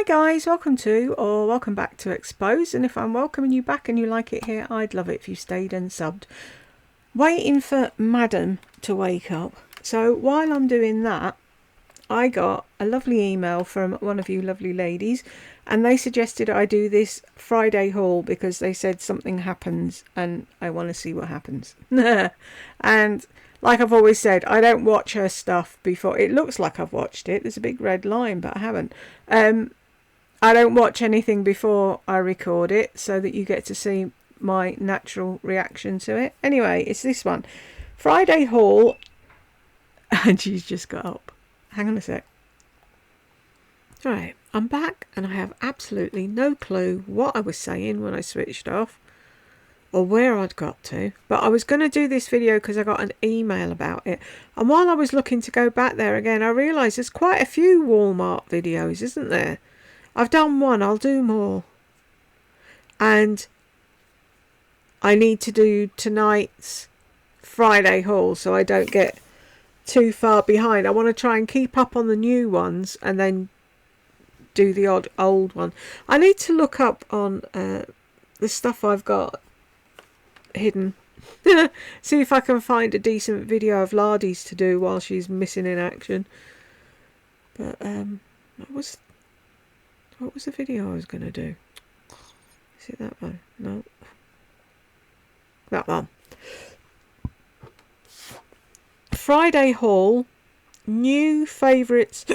guys, welcome back to Exposed, and if I'm welcoming you back and you like it here, I'd love it if you stayed and subbed. Waiting for Madam to wake up. So while I'm doing that, I got a lovely email from one of you lovely ladies, and they suggested I do this Friday haul because they said something happens and I want to see what happens. And like I've always said, I don't watch her stuff before. It looks like I've watched it. There's a big red line, but I haven't. I don't watch anything before I record it so that you get to see my natural reaction to it. Anyway, it's this one. Friday haul. And she's just got up. Hang on a sec. Right, I'm back and I have absolutely no clue what I was saying when I switched off or where I'd got to. But I was going to do this video because I got an email about it. And while I was looking to go back there again, I realised there's quite a few Walmart videos, isn't there? I've done one, I'll do more. And I need to do tonight's Friday haul so I don't get too far behind. I want to try and keep up on the new ones and then do the odd old one. I need to look up on the stuff I've got hidden. See if I can find a decent video of Lardy's to do while she's missing in action. But what was the video I was going to do? Is it that one? No. That one. Friday haul. New favourites.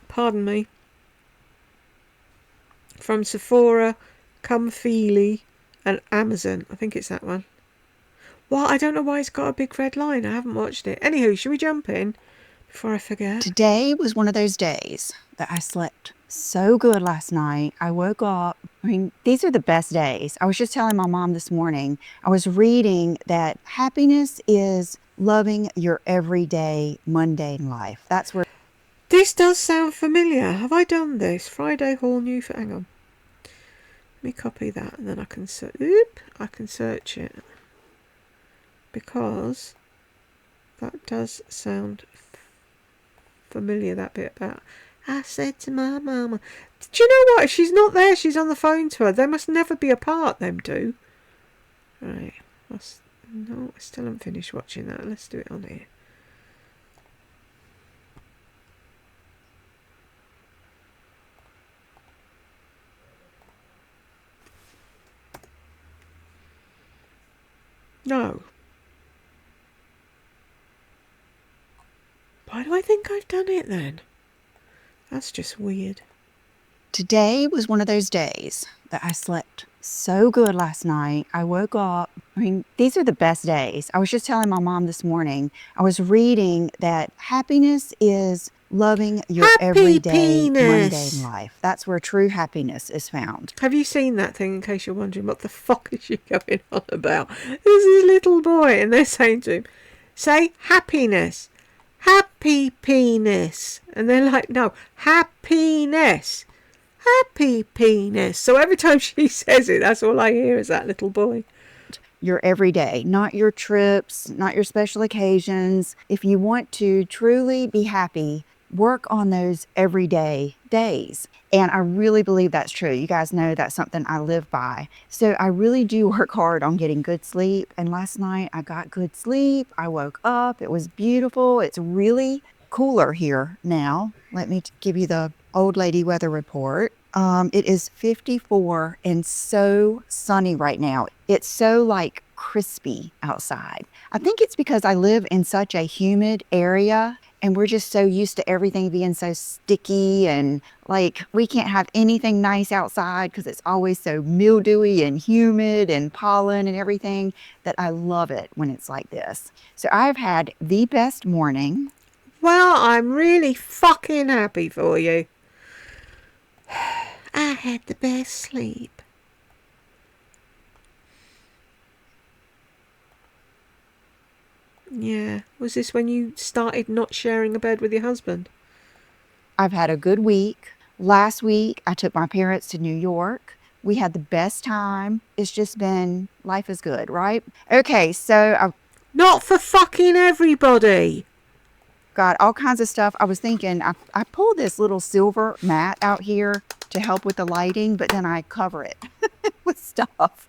Pardon me. From Sephora, Comfelie and Amazon. I think it's that one. Well, I don't know why it's got a big red line. I haven't watched it. Anywho, should we jump in before I forget? Today was one of those days that I slept so good last night. I woke up. I mean, these are the best days. I was just telling my mom this morning, I was reading that happiness is loving your everyday mundane life. That's where... This does sound familiar. Have I done this? Friday haul new for... Hang on. Let me copy that and then I can search it. Because that does sound familiar, that bit about... I said to my mama... Do you know what? If she's not there, she's on the phone to her. They must never be apart, them two. Right. No, I still haven't finished watching that. Let's do it on here. No. Why do I think I've done it then? That's just weird. Today was one of those days that I slept so good last night. I woke up. I mean, these are the best days. I was just telling my mom this morning, I was reading that happiness is loving your everyday mundane life. That's where true happiness is found. Have you seen that thing, in case you're wondering what the fuck is she going on about? There's this little boy and they're saying to him, say happiness. Happy penis. And they're like, no, happiness. Happy penis. So every time she says it, that's all I hear is that little boy. Your everyday, not your trips, not your special occasions. If you want to truly be happy, work on those everyday days. And I really believe that's true. You guys know that's something I live by. So I really do work hard on getting good sleep. And last night I got good sleep. I woke up. It was beautiful. It's really cooler here now. Let me give you the old lady weather report. It is 54 and so sunny right now. It's so like crispy outside. I think it's because I live in such a humid area and we're just so used to everything being so sticky and like we can't have anything nice outside because it's always so mildewy and humid and pollen and everything that I love it when it's like this. So I've had the best morning. Well, I'm really fucking happy for you. I had the best sleep. Yeah. Was this when you started not sharing a bed with your husband? I've had a good week. Last week, I took my parents to New York. We had the best time. It's just been, life is good, right? Okay, so Not for fucking everybody. Got all kinds of stuff. I was thinking, I pulled this little silver mat out here to help with the lighting, but then I cover it with stuff.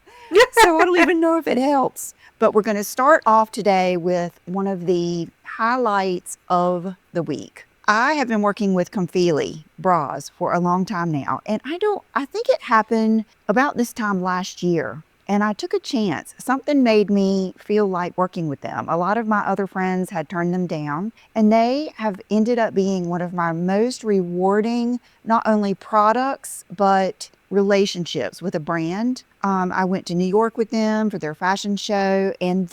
So I don't even know if it helps. But we're going to start off today with one of the highlights of the week. I have been working with Comfelie bras for a long time now, and I think it happened about this time last year. And I took a chance. Something made me feel like working with them. A lot of my other friends had turned them down, and they have ended up being one of my most rewarding, not only products, but relationships with a brand. I went to New York with them for their fashion show, and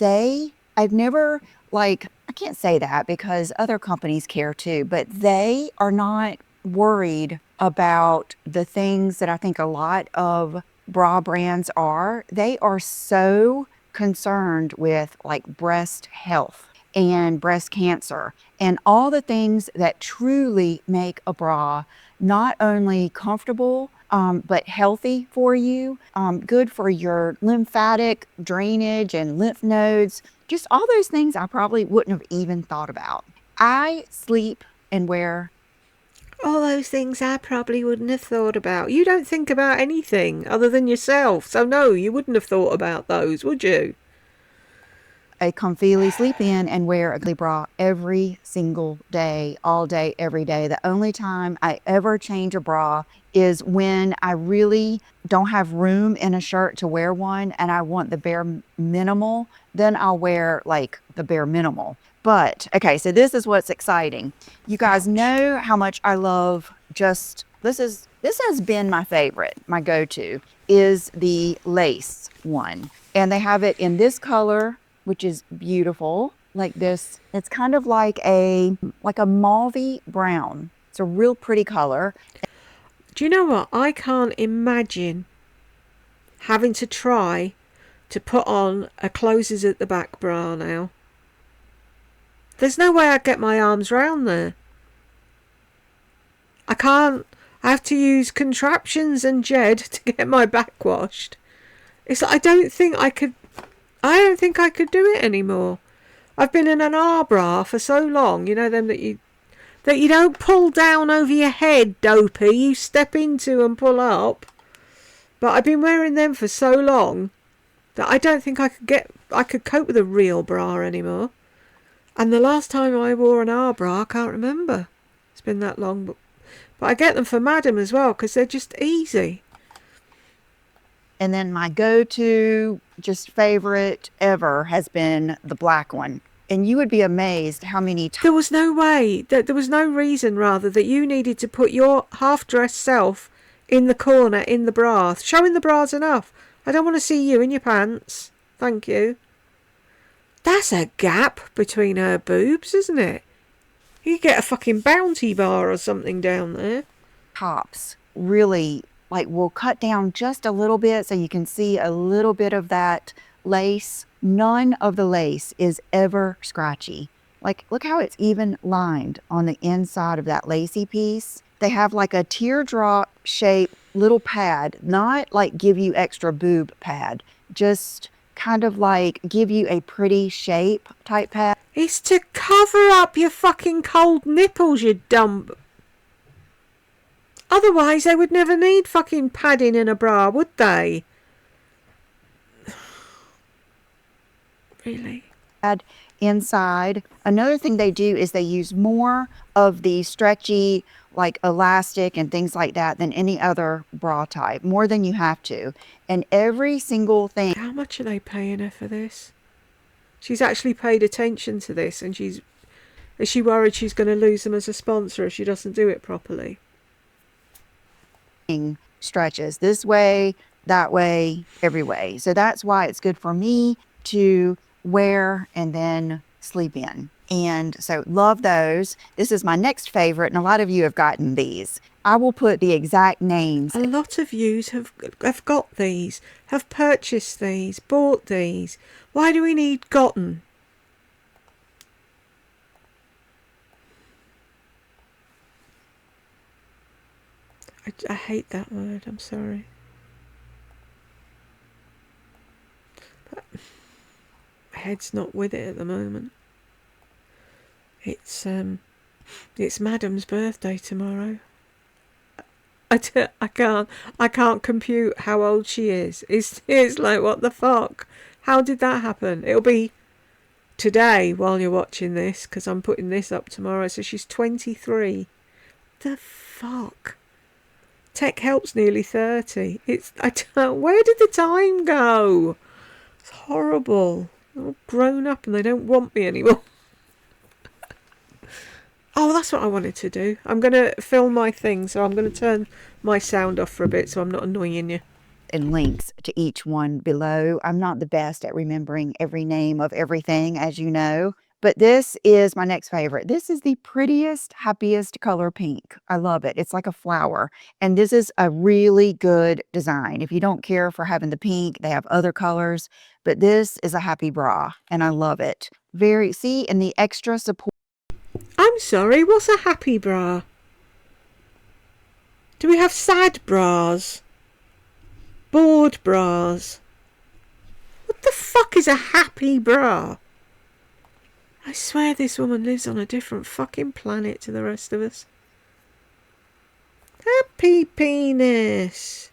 I've never, I can't say that because other companies care too, but they are not worried about the things that I think a lot of bra brands are. They are so concerned with breast health and breast cancer and all the things that truly make a bra not only comfortable, but healthy for you, good for your lymphatic drainage and lymph nodes, just all those things I probably wouldn't have even thought about. I sleep and wear All those things I probably wouldn't have thought about. You don't think about anything other than yourself. So no, you wouldn't have thought about those, would you? a Comfelie sleep in and wear a bra every single day, all day, every day. The only time I ever change a bra is when I really don't have room in a shirt to wear one and I want the bare minimal, then I'll wear the bare minimal. But okay, so this is what's exciting. You guys know how much I love this has been my favorite, my go-to is the lace one. And they have it in this color, which is beautiful, like this. It's kind of like a mauvey brown. It's a real pretty color. Do you know what? I can't imagine having to try to put on a closes at the back bra now. There's no way I'd get my arms round there. I can't. I have to use contraptions and Jed to get my back washed. I don't think I could do it anymore. I've been in an R bra for so long, you know them that you don't pull down over your head, dopey. You step into and pull up. But I've been wearing them for so long that I don't think I could cope with a real bra anymore. And the last time I wore an R bra, I can't remember. It's been that long, but I get them for Madam as well because they're just easy. And then my go-to, just favorite ever has been the black one. And you would be amazed how many times. There was no way, there was no reason rather that you needed to put your half-dressed self in the corner in the bra. Showing the bra's enough. I don't want to see you in your pants. Thank you. That's a gap between her boobs, isn't it? You could get a fucking Bounty bar or something down there. Tops really will cut down just a little bit so you can see a little bit of that lace. None of the lace is ever scratchy. Look how it's even lined on the inside of that lacy piece. They have a teardrop shaped little pad, not give you extra boob pad, just kind of give you a pretty shape type pad. It's to cover up your fucking cold nipples, you dumb. Otherwise, they would never need fucking padding in a bra, would they? Really? Add inside. Another thing they do is they use more of the stretchy, elastic and things like that than any other bra type, more than you have to. And every single thing. How much are they paying her for this? She's actually paid attention to this, and is she worried she's going to lose them as a sponsor if she doesn't do it properly? Stretches this way, that way, every way. So that's why it's good for me to wear and then sleep in. And so love those. This is my next favorite, and a lot of you have gotten these. I will put the exact names. A lot of you have got these, have purchased these, bought these. Why do we need gotten? I hate that word, I'm sorry. But my head's not with it at the moment. It's Madam's birthday tomorrow. I can't compute how old she is. It's like, what the fuck? How did that happen? It'll be today while you're watching this, because I'm putting this up tomorrow. So she's 23. The fuck? Tech Help's nearly 30. Where did the time go? It's horrible. They're all grown up and they don't want me anymore. Oh, that's what I wanted to do. I'm going to film my thing, so I'm going to turn my sound off for a bit so I'm not annoying you. And links to each one below. I'm not the best at remembering every name of everything, as you know, but this is my next favorite. This is the prettiest, happiest color pink. I love it. It's like a flower. And this is a really good design. If you don't care for having the pink, they have other colors, but this is a happy bra and I love it. See, and the extra support. I'm sorry, what's a happy bra? Do we have sad bras? Bored bras? What the fuck is a happy bra? I swear this woman lives on a different fucking planet to the rest of us. Happy penis.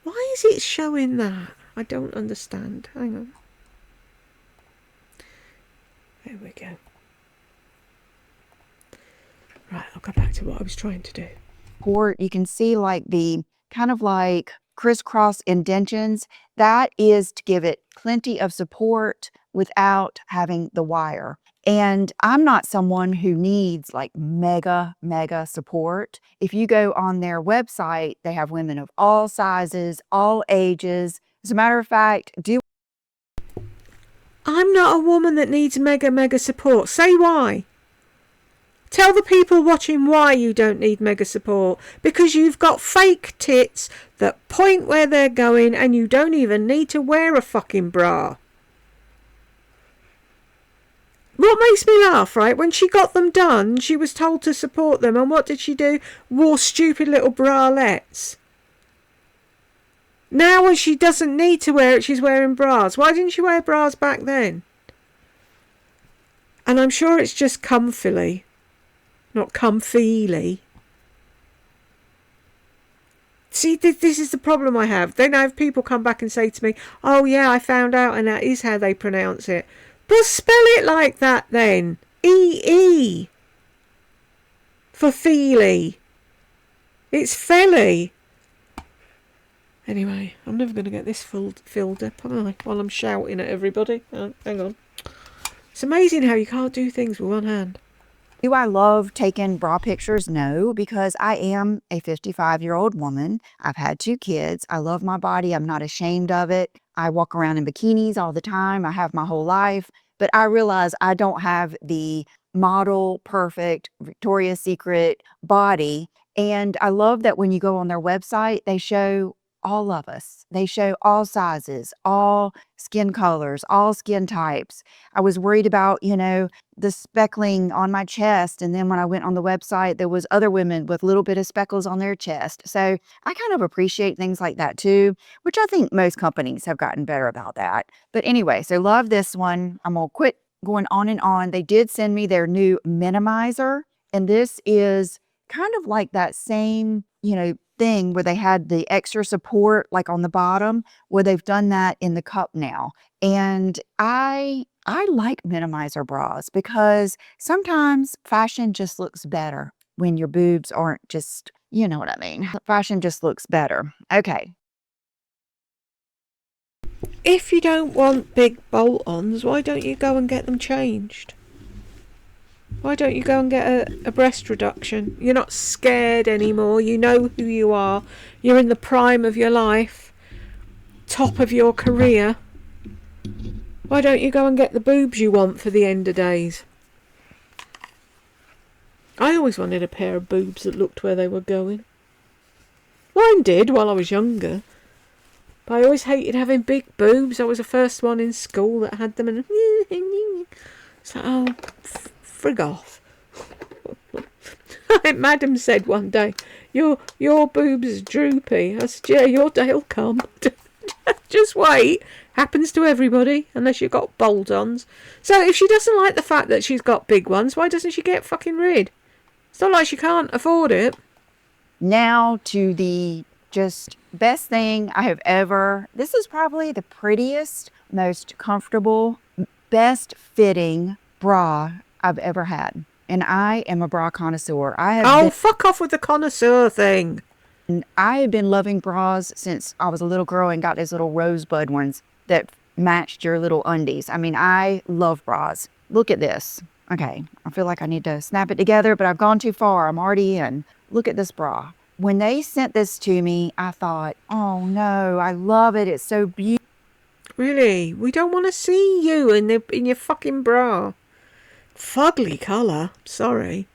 Why is it showing that? I don't understand. Hang on. There we go. Right, I'll go back to what I was trying to do. You can see like the kind of like crisscross indentions. That is to give it plenty of support without having the wire. And I'm not someone who needs like mega support. If you go on their website, they have women of all sizes, all ages. As a matter of fact, I'm not a woman that needs mega support. Say why. Tell the people watching why you don't need mega support. Because you've got fake tits that point where they're going and you don't even need to wear a fucking bra. What makes me laugh, right? When she got them done, she was told to support them. And what did she do? Wore stupid little bralettes. Now when she doesn't need to wear it, she's wearing bras. Why didn't she wear bras back then? And I'm sure it's just Comfelie. Not Comfelie. See, this is the problem I have. Then I have people come back and say to me, oh yeah, I found out and that is how they pronounce it. But spell it like that then. E-E. For Feely. It's Felly. Anyway, I'm never going to get this filled up, am I? While I'm shouting at everybody. Hang on. It's amazing how you can't do things with one hand. Do I love taking bra pictures? No, because I am a 55-year-old woman. I've had 2 kids. I love my body. I'm not ashamed of it. I walk around in bikinis all the time. I have my whole life. But I realize I don't have the model, perfect, Victoria's Secret body. And I love that when you go on their website, they show all of us. They show all sizes, all skin colors, all skin types. I was worried about, the speckling on my chest. And then when I went on the website, there was other women with a little bit of speckles on their chest. So I kind of appreciate things like that too, which I think most companies have gotten better about that. But anyway, so love this one. I'm going to quit going on and on. They did send me their new minimizer. And this is kind of like that same, thing where they had the extra support like on the bottom, where they've done that in the cup now. And I like minimizer bras because sometimes fashion just looks better when your boobs aren't just, you know what I mean. Fashion just looks better. Okay. If you don't want big bolt-ons, why don't you go and get them changed? Why don't you go and get a breast reduction? You're not scared anymore. You know who you are. You're in the prime of your life. Top of your career. Why don't you go and get the boobs you want for the end of days? I always wanted a pair of boobs that looked where they were going. Mine did while I was younger. But I always hated having big boobs. I was the first one in school that had them. And it's like, frig off. Madam said one day, your boobs are droopy. I said, yeah, your day'll come. Just wait. Happens to everybody, unless you've got bolt-ons. So if she doesn't like the fact that she's got big ones, why doesn't she get fucking rid? It's not like she can't afford it. Now to the just best thing I have ever, this is probably the prettiest, most comfortable, best fitting bra I've ever had. And I am a bra connoisseur. Oh, fuck off with the connoisseur thing. I have been loving bras since I was a little girl and got those little rosebud ones that matched your little undies. I mean, I love bras. Look at this. Okay, I feel like I need to snap it together, but I've gone too far. I'm already in. Look at this bra. When they sent this to me, I thought, oh no, I love it. It's so beautiful. Really? We don't want to see you in your fucking bra. Fugly colour. Sorry.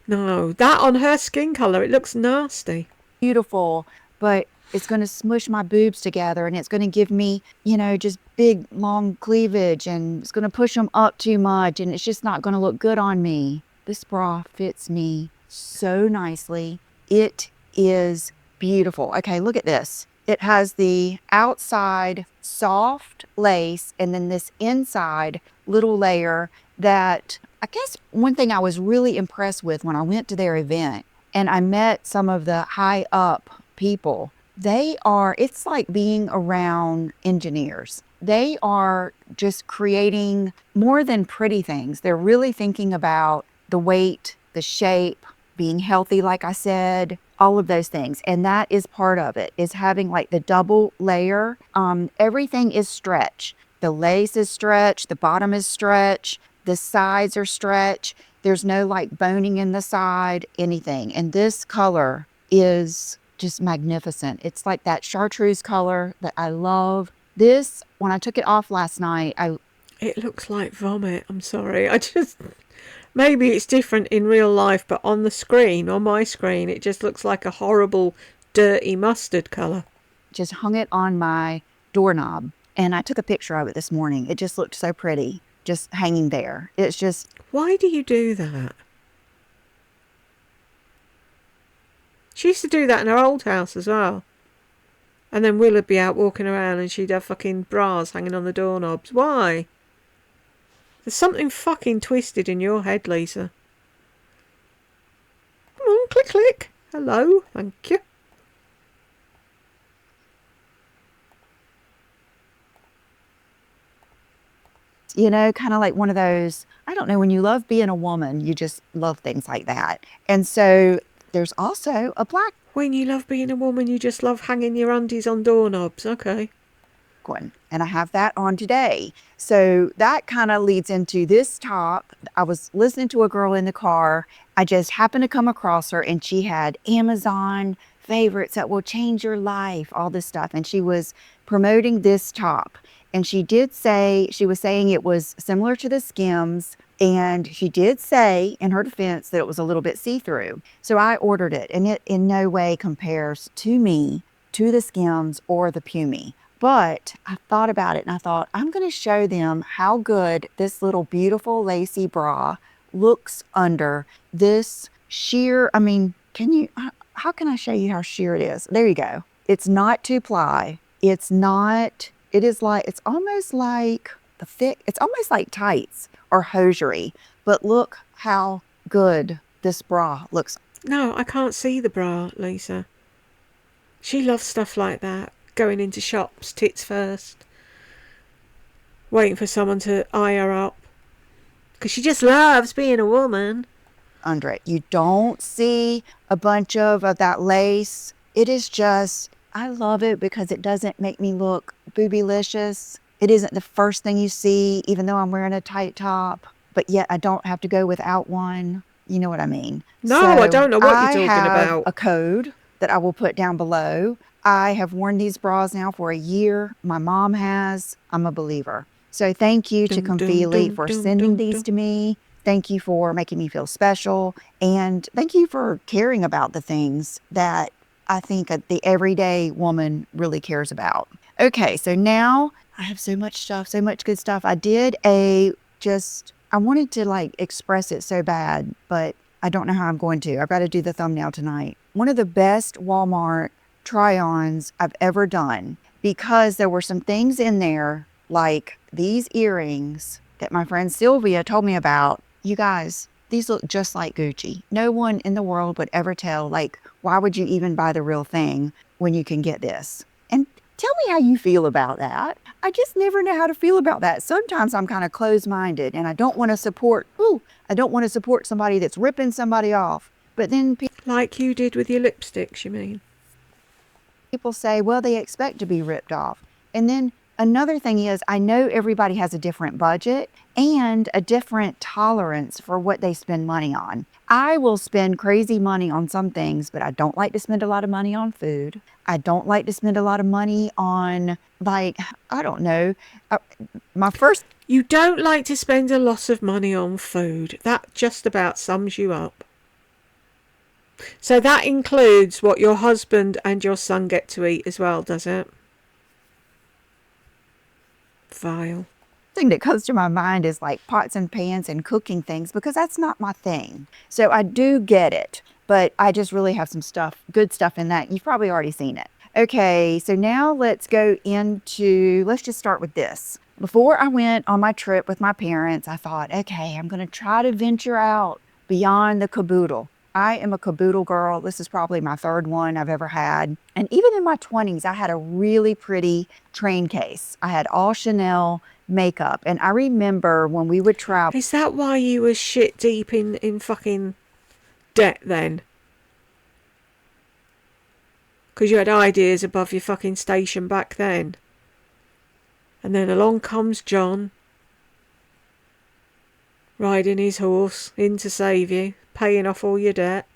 No, that on her skin colour, it looks nasty. Beautiful, but it's going to smush my boobs together and it's going to give me, you know, just big, long cleavage, and it's going to push them up too much, and it's just not going to look good on me. This bra fits me so nicely. It is beautiful. Okay, look at this. It has the outside soft lace and then this inside little layer that I guess one thing I was really impressed with when I went to their event and I met some of the high up people. It's like being around engineers. They are just creating more than pretty things. They're really thinking about the weight, the shape, being healthy, like I said, all of those things. And that is part of it, is having like the double layer. Everything is stretch. The lace is stretch, the bottom is stretch, the sides are stretch. There's no like boning in the side, anything. And this color is just magnificent. It's like that chartreuse color that I love. This, when I took it off last night, It looks like vomit. I'm sorry. Maybe it's different in real life, but on the screen, on my screen, it just looks like a horrible, dirty mustard colour. just hung it on my doorknob and I took a picture of it this morning. It just looked so pretty, just hanging there. It's just... Why do you do that? She used to do that in her old house as well. And then Will would be out walking around and she'd have fucking bras hanging on the doorknobs. Why? There's something fucking twisted in your head, Lisa. Come on, click, click. Hello, thank you. You know, kind of like one of those, I don't know, when you love being a woman, you just love things like that. And so there's also a black When you love being a woman, you just love hanging your undies on doorknobs. Okay. one, and I have that on today. So that kind of leads into this top. I was listening to a girl in the car. I just happened to come across her, and she had Amazon favorites that will change your life, all this stuff. And she was promoting this top. And she did say, she was saying it was similar to the Skims. And she did say, in her defense, that it was a little bit see-through. So I ordered it, and it in no way compares to me, to the Skims or the Pumi. But I thought about it, and I thought, I'm going to show them how good this little beautiful lacy bra looks under this sheer, I mean, how can I show you how sheer it is? There you go. It's not 2-ply. It's not, it is like, it's almost like it's almost like tights or hosiery. But look how good this bra looks. No, I can't see the bra, Lisa. She loves stuff like that. Going into shops, tits first. Waiting for someone to eye her up. Because she just loves being a woman. Under it. You don't see a bunch of that lace. It is just, I love it because it doesn't make me look boobylicious. It isn't the first thing you see, even though I'm wearing a tight top, but yet I don't have to go without one. You know what I mean? No, I don't know what you're talking about. I have a code that I will put down below. I have worn these bras now for a year. My mom has. I'm a believer. So thank you to Comfelie for sending these to me. Thank you for making me feel special. And thank you for caring about the things that I think the everyday woman really cares about. Okay, so now I have so much stuff, so much good stuff. I wanted to like express it so bad, but I don't know how I'm going to. I've got to do the thumbnail tonight. One of the best Walmart try-ons I've ever done, because there were some things in there like these earrings that my friend Sylvia told me about. You guys, these look just like Gucci. No one in the world would ever tell, like, why would you even buy the real thing when you can get this? And tell me how you feel about that. I just never know how to feel about that. Sometimes I'm kind of closed-minded and I don't want to support, somebody that's ripping somebody off. But then Like you did with your lipsticks, you mean? people say, well, they expect to be ripped off. And then another thing is, I know everybody has a different budget and a different tolerance for what they spend money on. I will spend crazy money on some things, but I don't like to spend a lot of money on food. I don't like to spend a lot of money on, like, I don't know. You don't like to spend a lot of money on food. That just about sums you up. So that includes what your husband and your son get to eat as well, does it? Vile. Thing that comes to my mind is like pots and pans and cooking things, because that's not my thing. So I do get it, but I just really have some good stuff in that. You've probably already seen it. Okay, so now let's just start with this. Before I went on my trip with my parents, I thought, okay, I'm going to try to venture out beyond the caboodle. I am a caboodle girl. This is probably my third one I've ever had. And even in my 20s, I had a really pretty train case. I had all Chanel makeup. And I remember when we would travel. Is that why you were shit deep in fucking debt then? Because you had ideas above your fucking station back then. And then along comes John, riding his horse in to save you, paying off all your debt.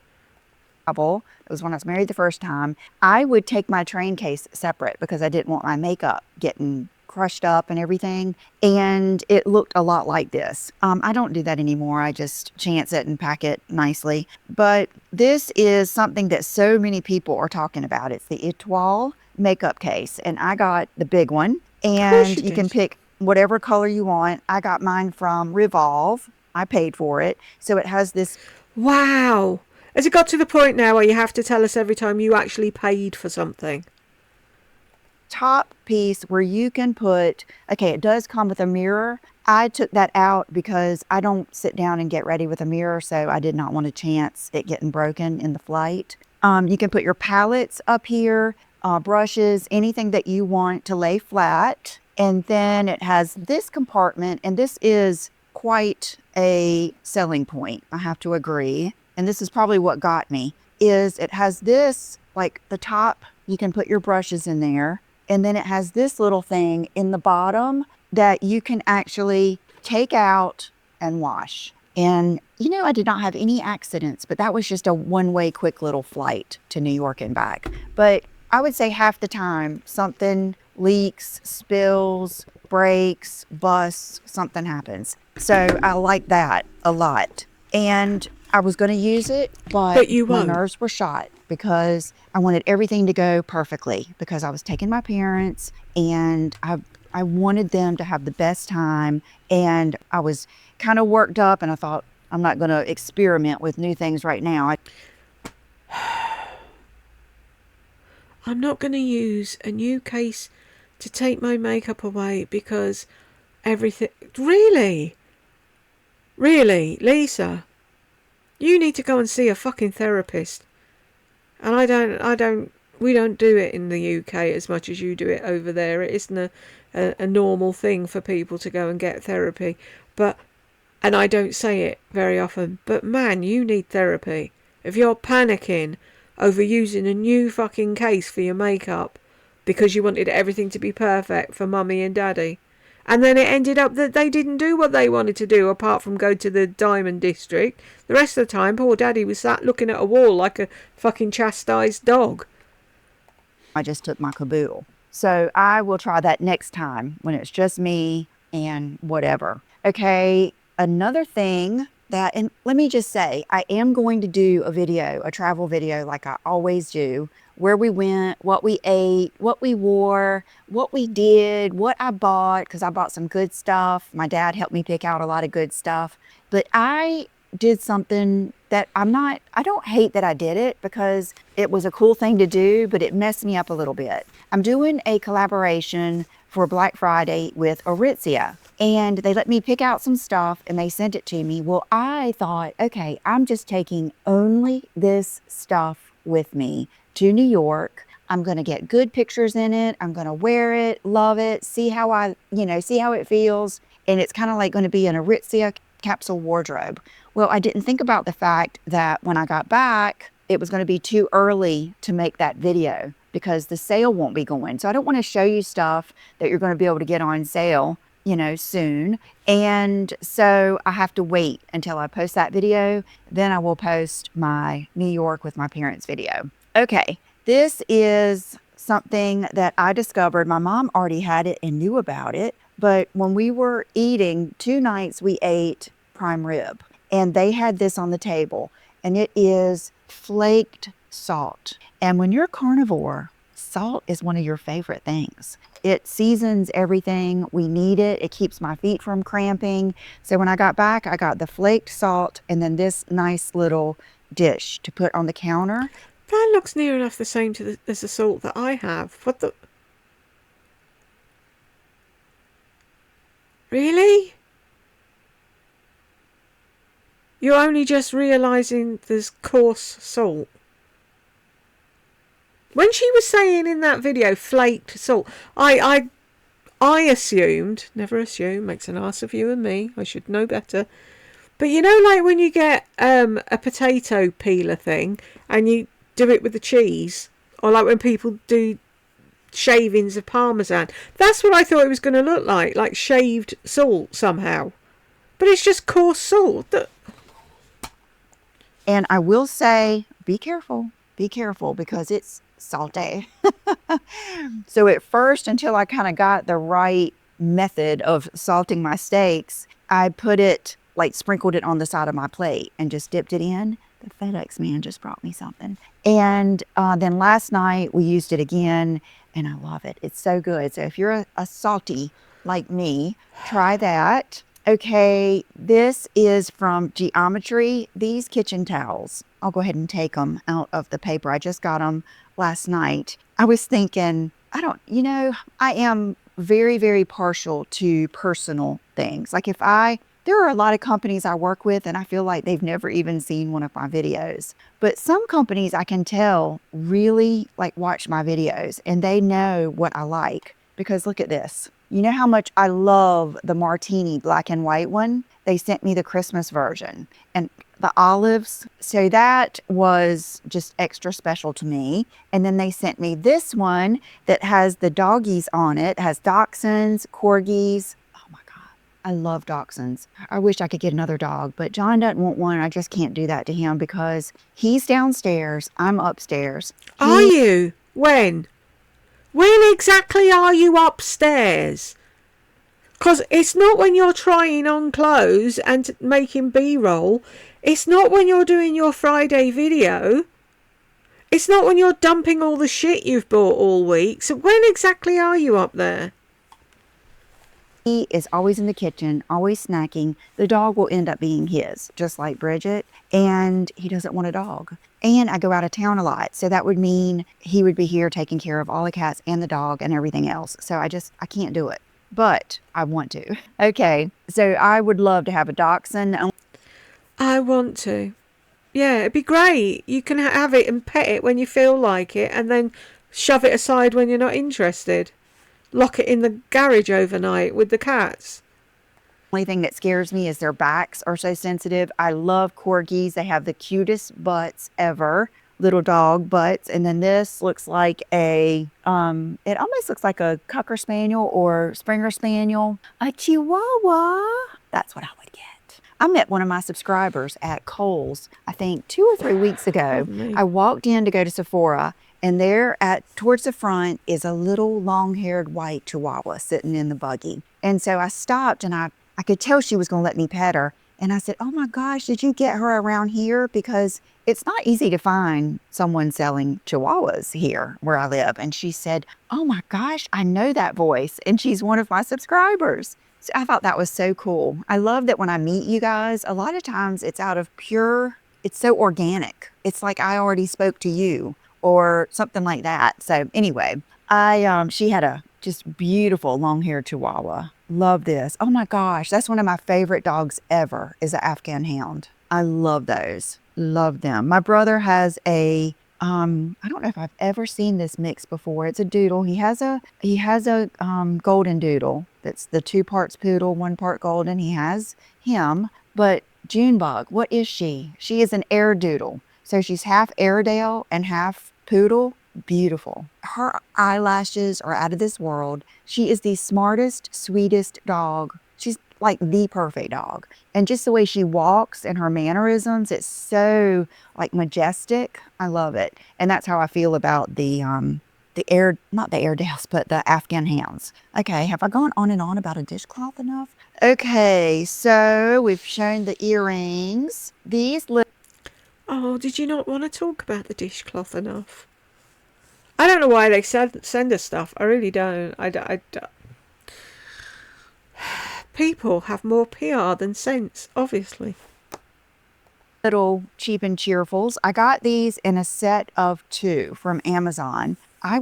It was when I was married the first time. I would take my train case separate because I didn't want my makeup getting crushed up and everything. And it looked a lot like this. I don't do that anymore. I just chance it and pack it nicely. But this is something that so many people are talking about. It's the Etoile makeup case. And I got the big one. And you can pick whatever color you want. I got mine from Revolve. I paid for it. So it has this. Wow. Has it got to the point now where you have to tell us every time you actually paid for something? Top piece where you can put, okay, it does come with a mirror. I took that out because I don't sit down and get ready with a mirror, so I did not want a chance it getting broken in the flight. You can put your palettes up here, brushes, anything that you want to lay flat. And then it has this compartment, and this is quite a selling point, I have to agree. And this is probably what got me, is it has this, like the top, you can put your brushes in there. And then it has this little thing in the bottom that you can actually take out and wash. And, you know, I did not have any accidents, but that was just a one-way quick little flight to New York and back. But I would say half the time something leaks, spills, breaks, busts, something happens. So I like that a lot. And I was going to use it, but you won't. My nerves were shot because I wanted everything to go perfectly, because I was taking my parents and I wanted them to have the best time. And I was kind of worked up and I thought, I'm not going to experiment with new things right now. I'm not going to use a new case to take my makeup away because everything... Really? Really, Lisa? You need to go and see a fucking therapist. And we don't do it in the UK as much as you do it over there. It isn't a normal thing for people to go and get therapy. And I don't say it very often, but man, you need therapy. If you're panicking over using a new fucking case for your makeup because you wanted everything to be perfect for mummy and daddy, and then it ended up that they didn't do what they wanted to do apart from go to the Diamond District. The rest of the time, poor daddy was sat looking at a wall like a fucking chastised dog. I just took my caboodle. So I will try that next time when it's just me and whatever. Okay, another thing that, and let me just say, I am going to do a travel video like I always do, where we went, what we ate, what we wore, what we did, what I bought, because I bought some good stuff. My dad helped me pick out a lot of good stuff. But I did something that I don't hate that I did it, because it was a cool thing to do, but it messed me up a little bit. I'm doing a collaboration for Black Friday with Aritzia. And they let me pick out some stuff and they sent it to me. Well, I thought, okay, I'm just taking only this stuff with me to New York. I'm going to get good pictures in it. I'm going to wear it, love it, see how see how it feels. And it's kind of like going to be an Aritzia capsule wardrobe. Well, I didn't think about the fact that when I got back, it was going to be too early to make that video because the sale won't be going. So I don't want to show you stuff that you're going to be able to get on sale, soon. And so I have to wait until I post that video. Then I will post my New York with my parents video. Okay, this is something that I discovered. My mom already had it and knew about it. But when we were eating, 2 nights we ate prime rib. And they had this on the table. And it is flaked salt. And when you're a carnivore, salt is one of your favorite things. It seasons everything. We need it. It keeps my feet from cramping. So when I got back, I got the flaked salt and then this nice little dish to put on the counter. That looks near enough the same as the salt that I have. What the... Really? You're only just realising there's coarse salt. When she was saying in that video, flaked salt, I assumed, never assume, makes an ass of you and me, I should know better. But like when you get a potato peeler thing and you do it with the cheese, or like when people do shavings of Parmesan, that's what I thought it was going to look like shaved salt somehow. But it's just coarse salt. And I will say, be careful because it's salty. So at first, until I kind of got the right method of salting my steaks, I sprinkled it on the side of my plate and just dipped it in. The FedEx man just brought me something. And then last night we used it again and I love it. It's so good. So if you're a salty like me, try that. Okay, this is from Geometry. These kitchen towels, I'll go ahead and take them out of the paper. I just got them last night. I was thinking, I am very, very partial to personal things. Like there are a lot of companies I work with and I feel like they've never even seen one of my videos. But some companies I can tell really watch my videos and they know what I like. Because look at this. You know how much I love the martini black and white one? They sent me the Christmas version and the olives. So that was just extra special to me. And then they sent me this one that has the doggies on it. It has dachshunds, corgis. Oh my God. I love dachshunds. I wish I could get another dog, but John doesn't want one. I just can't do that to him because he's downstairs. I'm upstairs. Are you? When? When exactly are you upstairs? Because it's not when you're trying on clothes and making B-roll. It's not when you're doing your Friday video. It's not when you're dumping all the shit you've bought all week. So when exactly are you up there? He is always in the kitchen, always snacking. The dog will end up being his, just like Bridget. And he doesn't want a dog. And I go out of town a lot. So that would mean he would be here taking care of all the cats and the dog and everything else. So I can't do it. But I want to. Okay. So I would love to have a dachshund. I want to. Yeah, it'd be great. You can have it and pet it when you feel like it and then shove it aside when you're not interested. Lock it in the garage overnight with the cats. Only thing that scares me is their backs are so sensitive. I love corgis. They have the cutest butts ever. Little dog butts. And then this looks like it almost looks like a Cocker Spaniel or Springer Spaniel. A Chihuahua. That's what I would get. I met one of my subscribers at Kohl's, I think 2 or 3 weeks ago. I walked in to go to Sephora. And there towards the front is a little long-haired white Chihuahua sitting in the buggy. And so I stopped and I could tell she was going to let me pet her. And I said, oh my gosh, did you get her around here? Because it's not easy to find someone selling Chihuahuas here where I live. And she said, oh my gosh, I know that voice. And she's one of my subscribers. So I thought that was so cool. I love that when I meet you guys, a lot of times it's it's so organic. It's like I already spoke to you. Or something like that. So anyway, she had a just beautiful long-haired Chihuahua. Love this. Oh my gosh, that's one of my favorite dogs ever, is an Afghan hound. I love those. Love them. My brother has a I don't know if I've ever seen this mix before. It's a doodle. He has a golden doodle. That's the 2 parts poodle, 1 part golden. He has him. But Junebug, what is she? She is an air doodle. So she's half Airedale and half poodle. Beautiful. Her eyelashes are out of this world. She is the smartest, sweetest dog. She's like the perfect dog. And just the way she walks and her mannerisms, it's so like majestic. I love it. And that's how I feel about not the Airedales, but the Afghan hounds. Okay, have I gone on and on about a dishcloth enough? Okay, so we've shown the earrings. Oh, did you not want to talk about the dishcloth enough? I don't know why they send us stuff. I really don't. People have more PR than sense, obviously. Little cheap and cheerfuls. I got these in a set of 2 from Amazon. I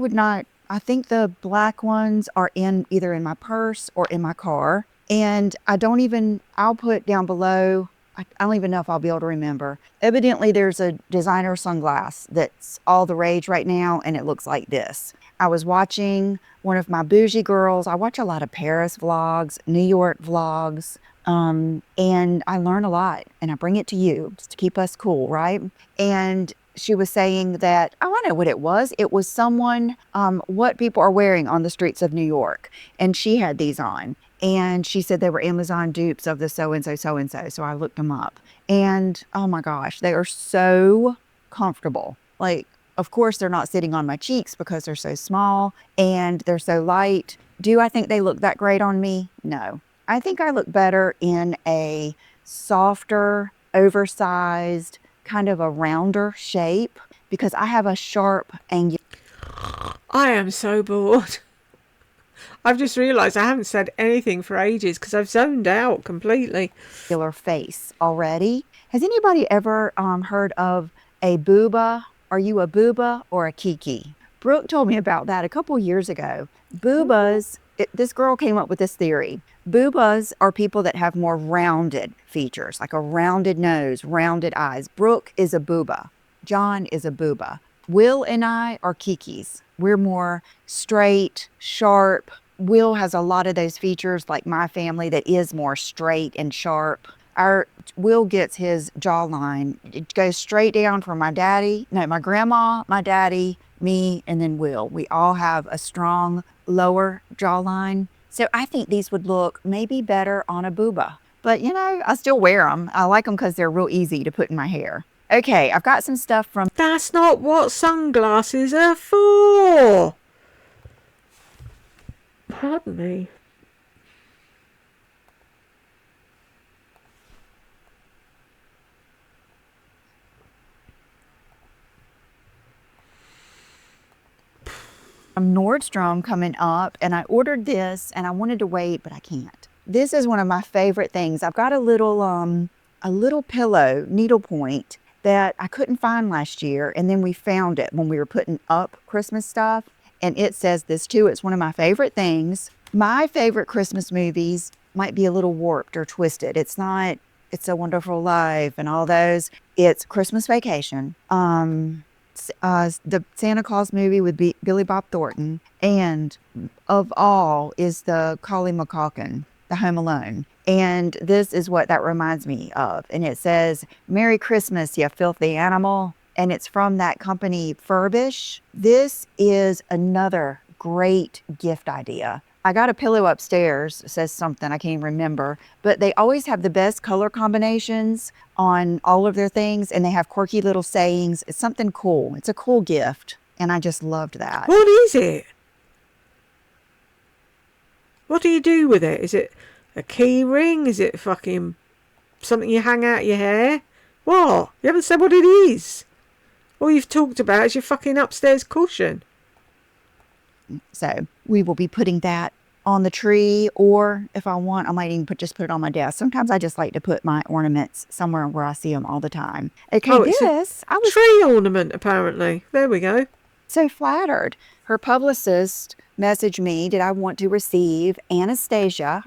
think the black ones are either in my purse or in my car. And I'll put down below, I don't even know if I'll be able to remember. Evidently, there's a designer sunglass that's all the rage right now, and it looks like this. I was watching one of my bougie girls. I watch a lot of Paris vlogs, New York vlogs, and I learn a lot, and I bring it to you just to keep us cool, right? And she was saying that, oh, I know what it was. It was someone, what people are wearing on the streets of New York. And she had these on. And she said they were Amazon dupes of the so-and-so, so-and-so. So I looked them up. And oh my gosh, they are so comfortable. Like, of course, they're not sitting on my cheeks because they're so small and they're so light. Do I think they look that great on me? No. I think I look better in a softer, oversized, kind of a rounder shape because I have a sharp angular. I am so bored. I've just realised I haven't said anything for ages because I've zoned out completely. Face already. Has anybody ever heard of a booba? Are you a booba or a kiki? Brooke told me about that a couple years ago. Boobas, this girl came up with this theory. Boobas are people that have more rounded features, like a rounded nose, rounded eyes. Brooke is a booba. John is a booba. Will and I are kikis. We're more straight, sharp. Will has a lot of those features like my family that is more straight and sharp. Will gets his jawline. It goes straight down from my grandma, my daddy, me, and then Will. We all have a strong lower jawline. So I think these would look maybe better on a booba. But I still wear them. I like them because they're real easy to put in my hair. Okay, I've got some stuff from... That's not what sunglasses are for! Pardon me. Nordstrom coming up, and I ordered this and I wanted to wait, but I can't. This is one of my favorite things. I've got a little pillow needlepoint that I couldn't find last year, and then we found it when we were putting up Christmas stuff, and it says this too. It's one of my favorite things. My favorite Christmas movies might be a little warped or twisted. It's not It's a Wonderful Life and all those. It's Christmas Vacation. The Santa Claus movie with Billy Bob Thornton, and of all is the Collie McCauken, the Home Alone. And this is what that reminds me of. And it says, "Merry Christmas, you filthy animal." And it's from that company Furbish. This is another great gift idea. I got a pillow upstairs, it says something, I can't even remember, but they always have the best color combinations on all of their things, and they have quirky little sayings. It's something cool. It's a cool gift, and I just loved that. What is it? What do you do with it? Is it a key ring? Is it fucking something you hang out your hair? What? You haven't said what it is. All you've talked about is your fucking upstairs cushion. So we will be putting that on the tree, or if I want, I might even just put it on my desk. Sometimes I just like to put my ornaments somewhere where I see them all the time. Okay, I was tree ornament, apparently. There we go. So flattered. Her publicist message me, did I want to receive Anastasia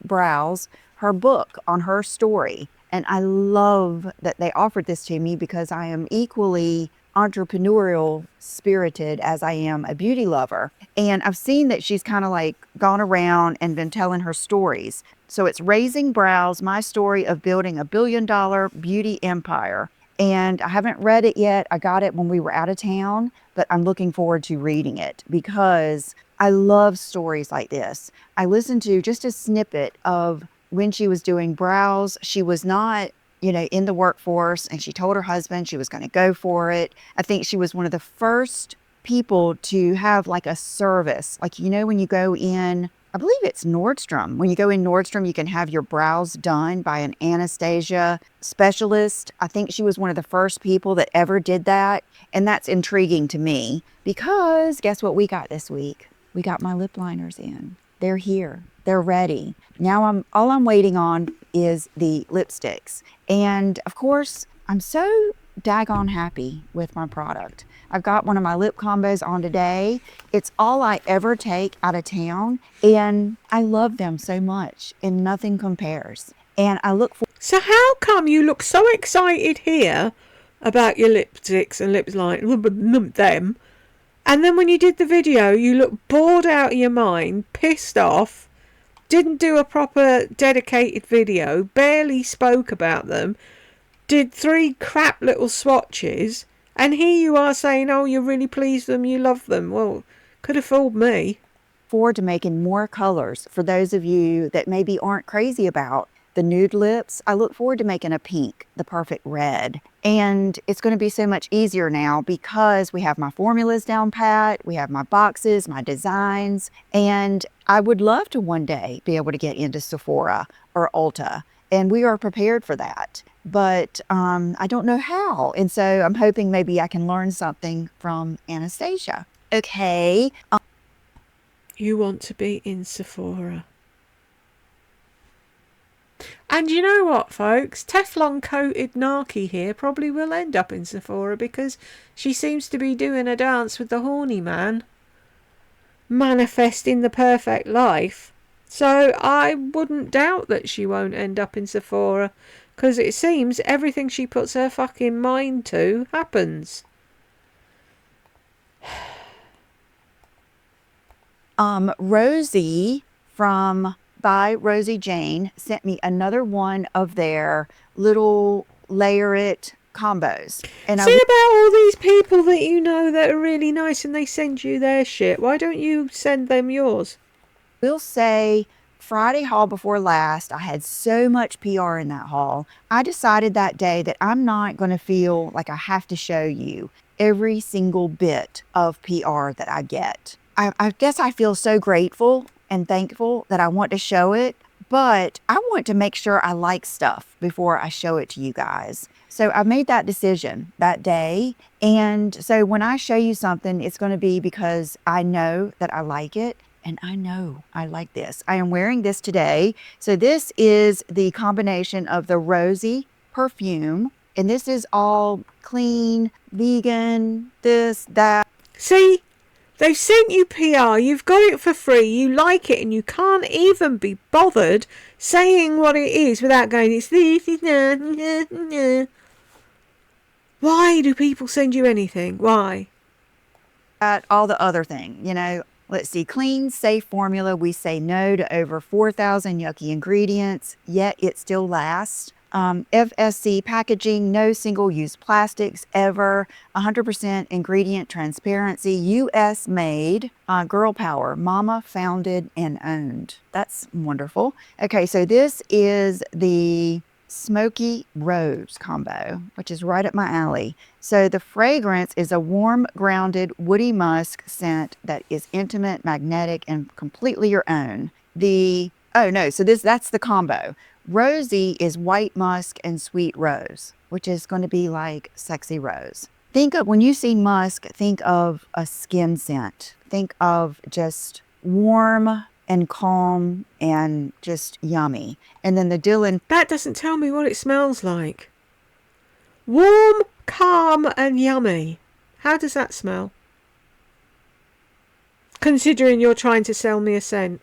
Browse, her book on her story. And I love that they offered this to me because I am equally entrepreneurial spirited as I am a beauty lover. And I've seen that she's kind of like gone around and been telling her stories. So it's Raising Brows, My Story of Building a $1 Billion Beauty Empire. And I haven't read it yet. I got it when we were out of town, but I'm looking forward to reading it because I love stories like this. I listened to just a snippet of when she was doing brows. She was not, in the workforce, and she told her husband she was going to go for it. I think she was one of the first people to have like a service. Like, when you go in, I believe it's Nordstrom. When you go in Nordstrom, you can have your brows done by an Anastasia specialist. I think she was one of the first people that ever did that. And that's intriguing to me because guess what we got this week? We got my lip liners in. They're here. They're ready. Now all I'm waiting on is the lipsticks. And of course, I'm so daggone happy with my product. I've got one of my lip combos on today. It's all I ever take out of town, and I love them so much, and nothing compares. And I look for... So how come you look so excited here about your lipsticks and lips like them, and then when you did the video, you look bored out of your mind, pissed off, didn't do a proper dedicated video, barely spoke about them, did 3 crap little swatches, and here you are saying, oh, you're really pleased with them, you love them. Well, could have fooled me. Forward to making more colors for those of you that maybe aren't crazy about the nude lips. I look forward to making a pink, the perfect red. And it's going to be so much easier now because we have my formulas down pat, we have my boxes, my designs, and I would love to one day be able to get into Sephora or Ulta. And we are prepared for that. But I don't know how. And so I'm hoping maybe I can learn something from Anastasia. Okay. You want to be in Sephora. And you know what, folks? Teflon coated Naki here probably will end up in Sephora because she seems to be doing a dance with the horny man, manifesting the perfect life. So I wouldn't doubt that she won't end up in Sephora because it seems everything she puts her fucking mind to happens. Rosie by Rosie Jane sent me another one of their little layer it combos. And See about all these people that you know that are really nice and they send you their shit. Why don't you send them yours? Will say Friday haul before last, I had so much PR in that haul. I decided that day that I'm not going to feel like I have to show you every single bit of PR that I get. I guess I feel so grateful and thankful that I want to show it, but I want to make sure I like stuff before I show it to you guys. So I made that decision that day. And so when I show you something, it's going to be because I know that I like it. And I know I like this. I am wearing this today. So this is the combination of the Rosie perfume. And this is all clean, vegan, this, that. See? They've sent you PR, you've got it for free, you like it, and you can't even be bothered saying what it is without going, it's this, it's that. Why do people send you anything? Why? All the other thing, let's see, clean, safe formula. We say no to over 4,000 yucky ingredients, yet it still lasts. FSC packaging, no single-use plastics ever, 100% ingredient transparency, U.S. made, girl power, mama founded and owned. That's wonderful. Okay, so this is the Smoky Rose combo, which is right up my alley. So the fragrance is a warm, grounded, woody musk scent that is intimate, magnetic, and completely your own. That's the combo. Rosie is white musk and sweet rose, which is going to be like sexy rose. When you see musk, think of a skin scent. Think of just warm and calm and just yummy. And then the Dylan... That doesn't tell me what it smells like. Warm, calm and yummy. How does that smell? Considering you're trying to sell me a scent.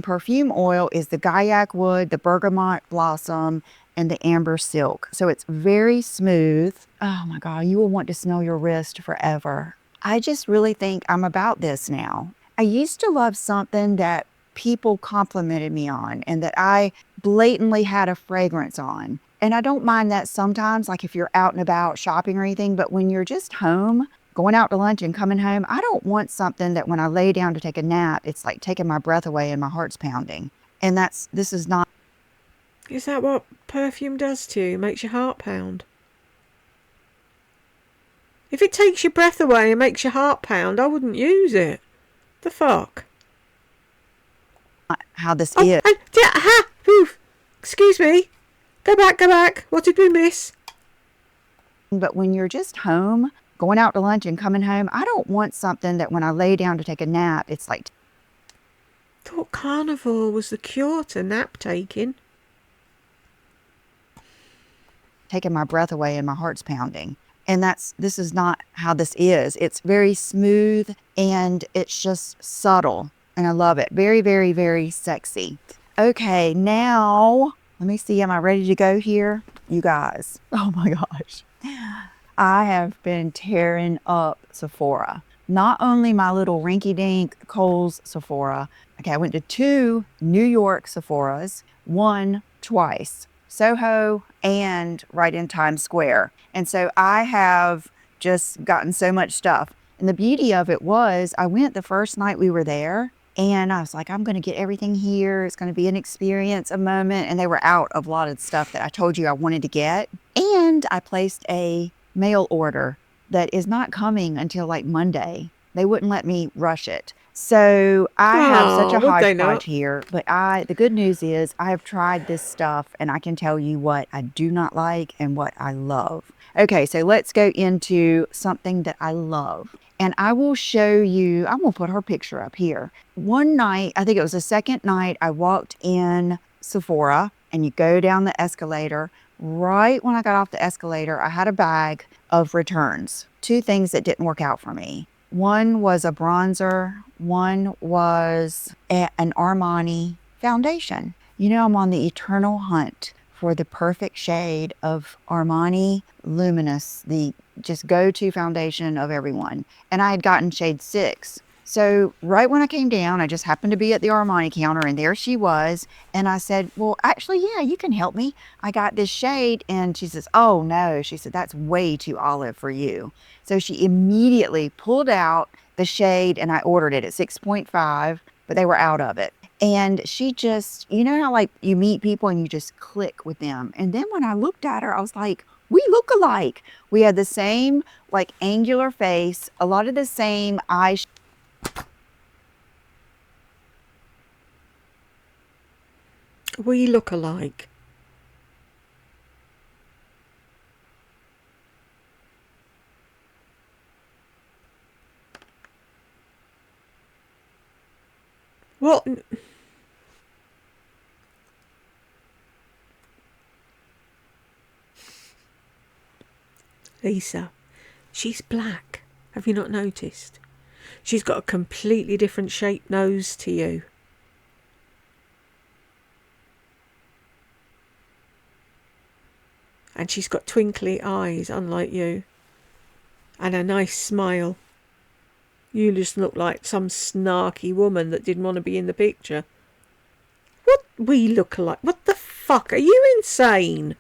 Perfume oil is the Gaiac wood, the bergamot blossom, and the amber silk. So it's very smooth. Oh my God, you will want to smell your wrist forever. I just really think I'm about this now. I used to love something that people complimented me on and that I blatantly had a fragrance on. And I don't mind that sometimes, like if you're out and about shopping or anything, but when you're just home, going out to lunch and coming home, I don't want something that when I lay down to take a nap, it's like taking my breath away and my heart's pounding. And this is not. Is that what perfume does to you? Makes your heart pound? If it takes your breath away and makes your heart pound, I wouldn't use it. The fuck? How this is. Excuse me. Go back. What did we miss? But when you're just home, going out to lunch and coming home, I don't want something that when I lay down to take a nap, it's like. Thought carnivore was the cure to nap taking. Taking my breath away and my heart's pounding. And this is not how this is. It's very smooth and it's just subtle. And I love it. Very, very, very sexy. Okay, now, let me see. Am I ready to go here? You guys. Oh my gosh. I have been tearing up Sephora. Not only my little rinky-dink Kohl's Sephora. Okay, I went to 2 New York Sephoras. 1 twice. Soho and right in Times Square. And so I have just gotten so much stuff. And the beauty of it was I went the first night we were there and I was like, I'm going to get everything here. It's going to be an experience, a moment. And they were out of a lot of stuff that I told you I wanted to get. And I placed a mail order that is not coming until like Monday. They wouldn't let me rush it. So I have such a hodgepodge here, but the good news is I have tried this stuff and I can tell you what I do not like and what I love. Okay, so let's go into something that I love. And I will show you, I'm gonna put her picture up here. One night, I think it was the second night, I walked in Sephora and you go down the escalator. Right when I got off the escalator, I had a bag of returns. 2 things that didn't work out for me. One was a bronzer, one was an Armani foundation. You know, I'm on the eternal hunt for the perfect shade of Armani Luminous, the just go-to foundation of everyone. And I had gotten shade 6. So right when I came down, I just happened to be at the Armani counter and there she was. And I said, well, actually, yeah, you can help me. I got this shade. And she says, oh no, she said, that's way too olive for you. So she immediately pulled out the shade and I ordered it at 6.5, but they were out of it. And she just, you know how like you meet people and you just click with them. And then when I looked at her, I was like, we look alike. We had the same like angular face, a lot of the same eye. We look alike. What? Lisa, she's black. Have you not noticed? She's got a completely different shaped nose to you. And she's got twinkly eyes, unlike you. And a nice smile. You just look like some snarky woman that didn't want to be in the picture. What we look like? What the fuck? Are you insane?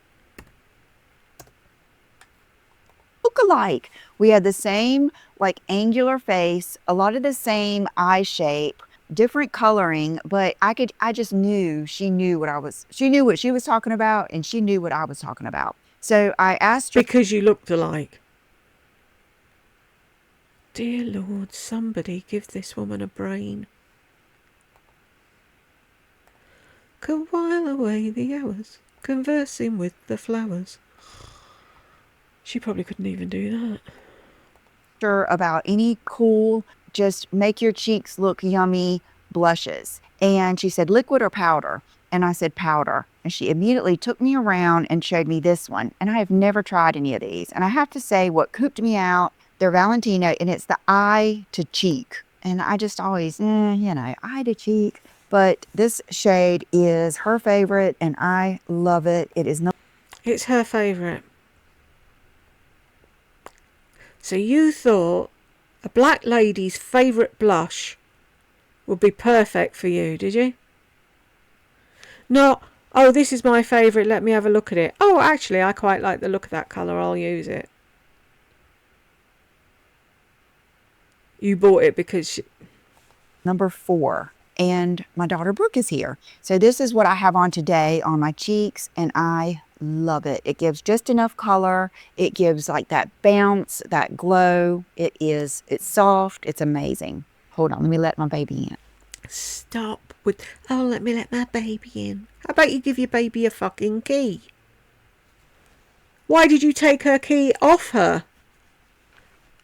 Look alike. We had the same like angular face, a lot of the same eye shape, different coloring, but I just knew she knew what she was talking about and she knew what I was talking about. So I asked her. Because you looked alike. Dear Lord, somebody give this woman a brain. Could while away the hours, conversing with the flowers. She probably couldn't even do that. Sure about any cool, just make your cheeks look yummy blushes. And she said, liquid or powder? And I said, powder. And she immediately took me around and showed me this one. And I have never tried any of these. And I have to say, what cooped me out, they're Valentino, and it's the eye to cheek. And I just always, eye to cheek. But this shade is her favorite, and I love it. It is not. It's her favourite. So you thought a black lady's favourite blush would be perfect for you, did you? Not, oh, this is my favourite, let me have a look at it. Oh, actually, I quite like the look of that colour, I'll use it. You bought it because... Number 4. And my daughter Brooke is here. So this is what I have on today on my cheeks, and I love it. It gives just enough color. It gives like that bounce, that glow. It's soft. It's amazing. Hold on, let me let my baby in. Stop with, oh, let me let my baby in. How about you give your baby a fucking key? Why did you take her key off her?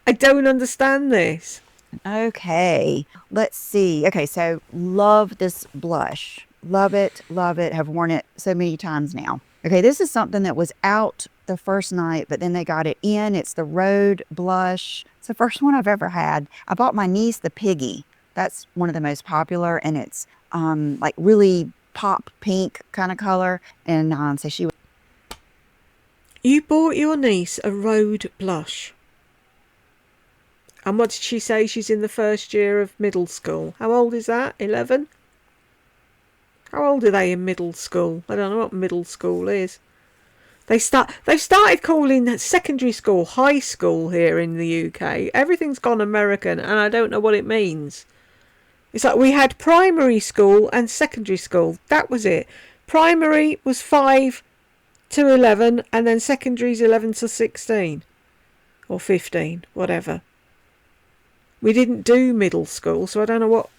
I don't understand this. Okay, let's see. Okay, so love this blush. Love it, love it. Have worn it so many times now. Okay, this is something that was out the first night, but then they got it in. It's the Road blush. It's the first one I've ever had. I bought my niece the Piggy. That's one of the most popular, and it's like really pop pink kind of color. And so she... You bought your niece a Road blush. And what did she say? She's in the first year of middle school. How old is that? 11? How old are they in middle school? I don't know what middle school is. They've started calling secondary school high school here in the UK. Everything's gone American, and I don't know what it means. It's like we had primary school and secondary school. That was it. Primary was 5 to 11, and then secondary's 11 to 16. Or 15, whatever. We didn't do middle school, so I don't know what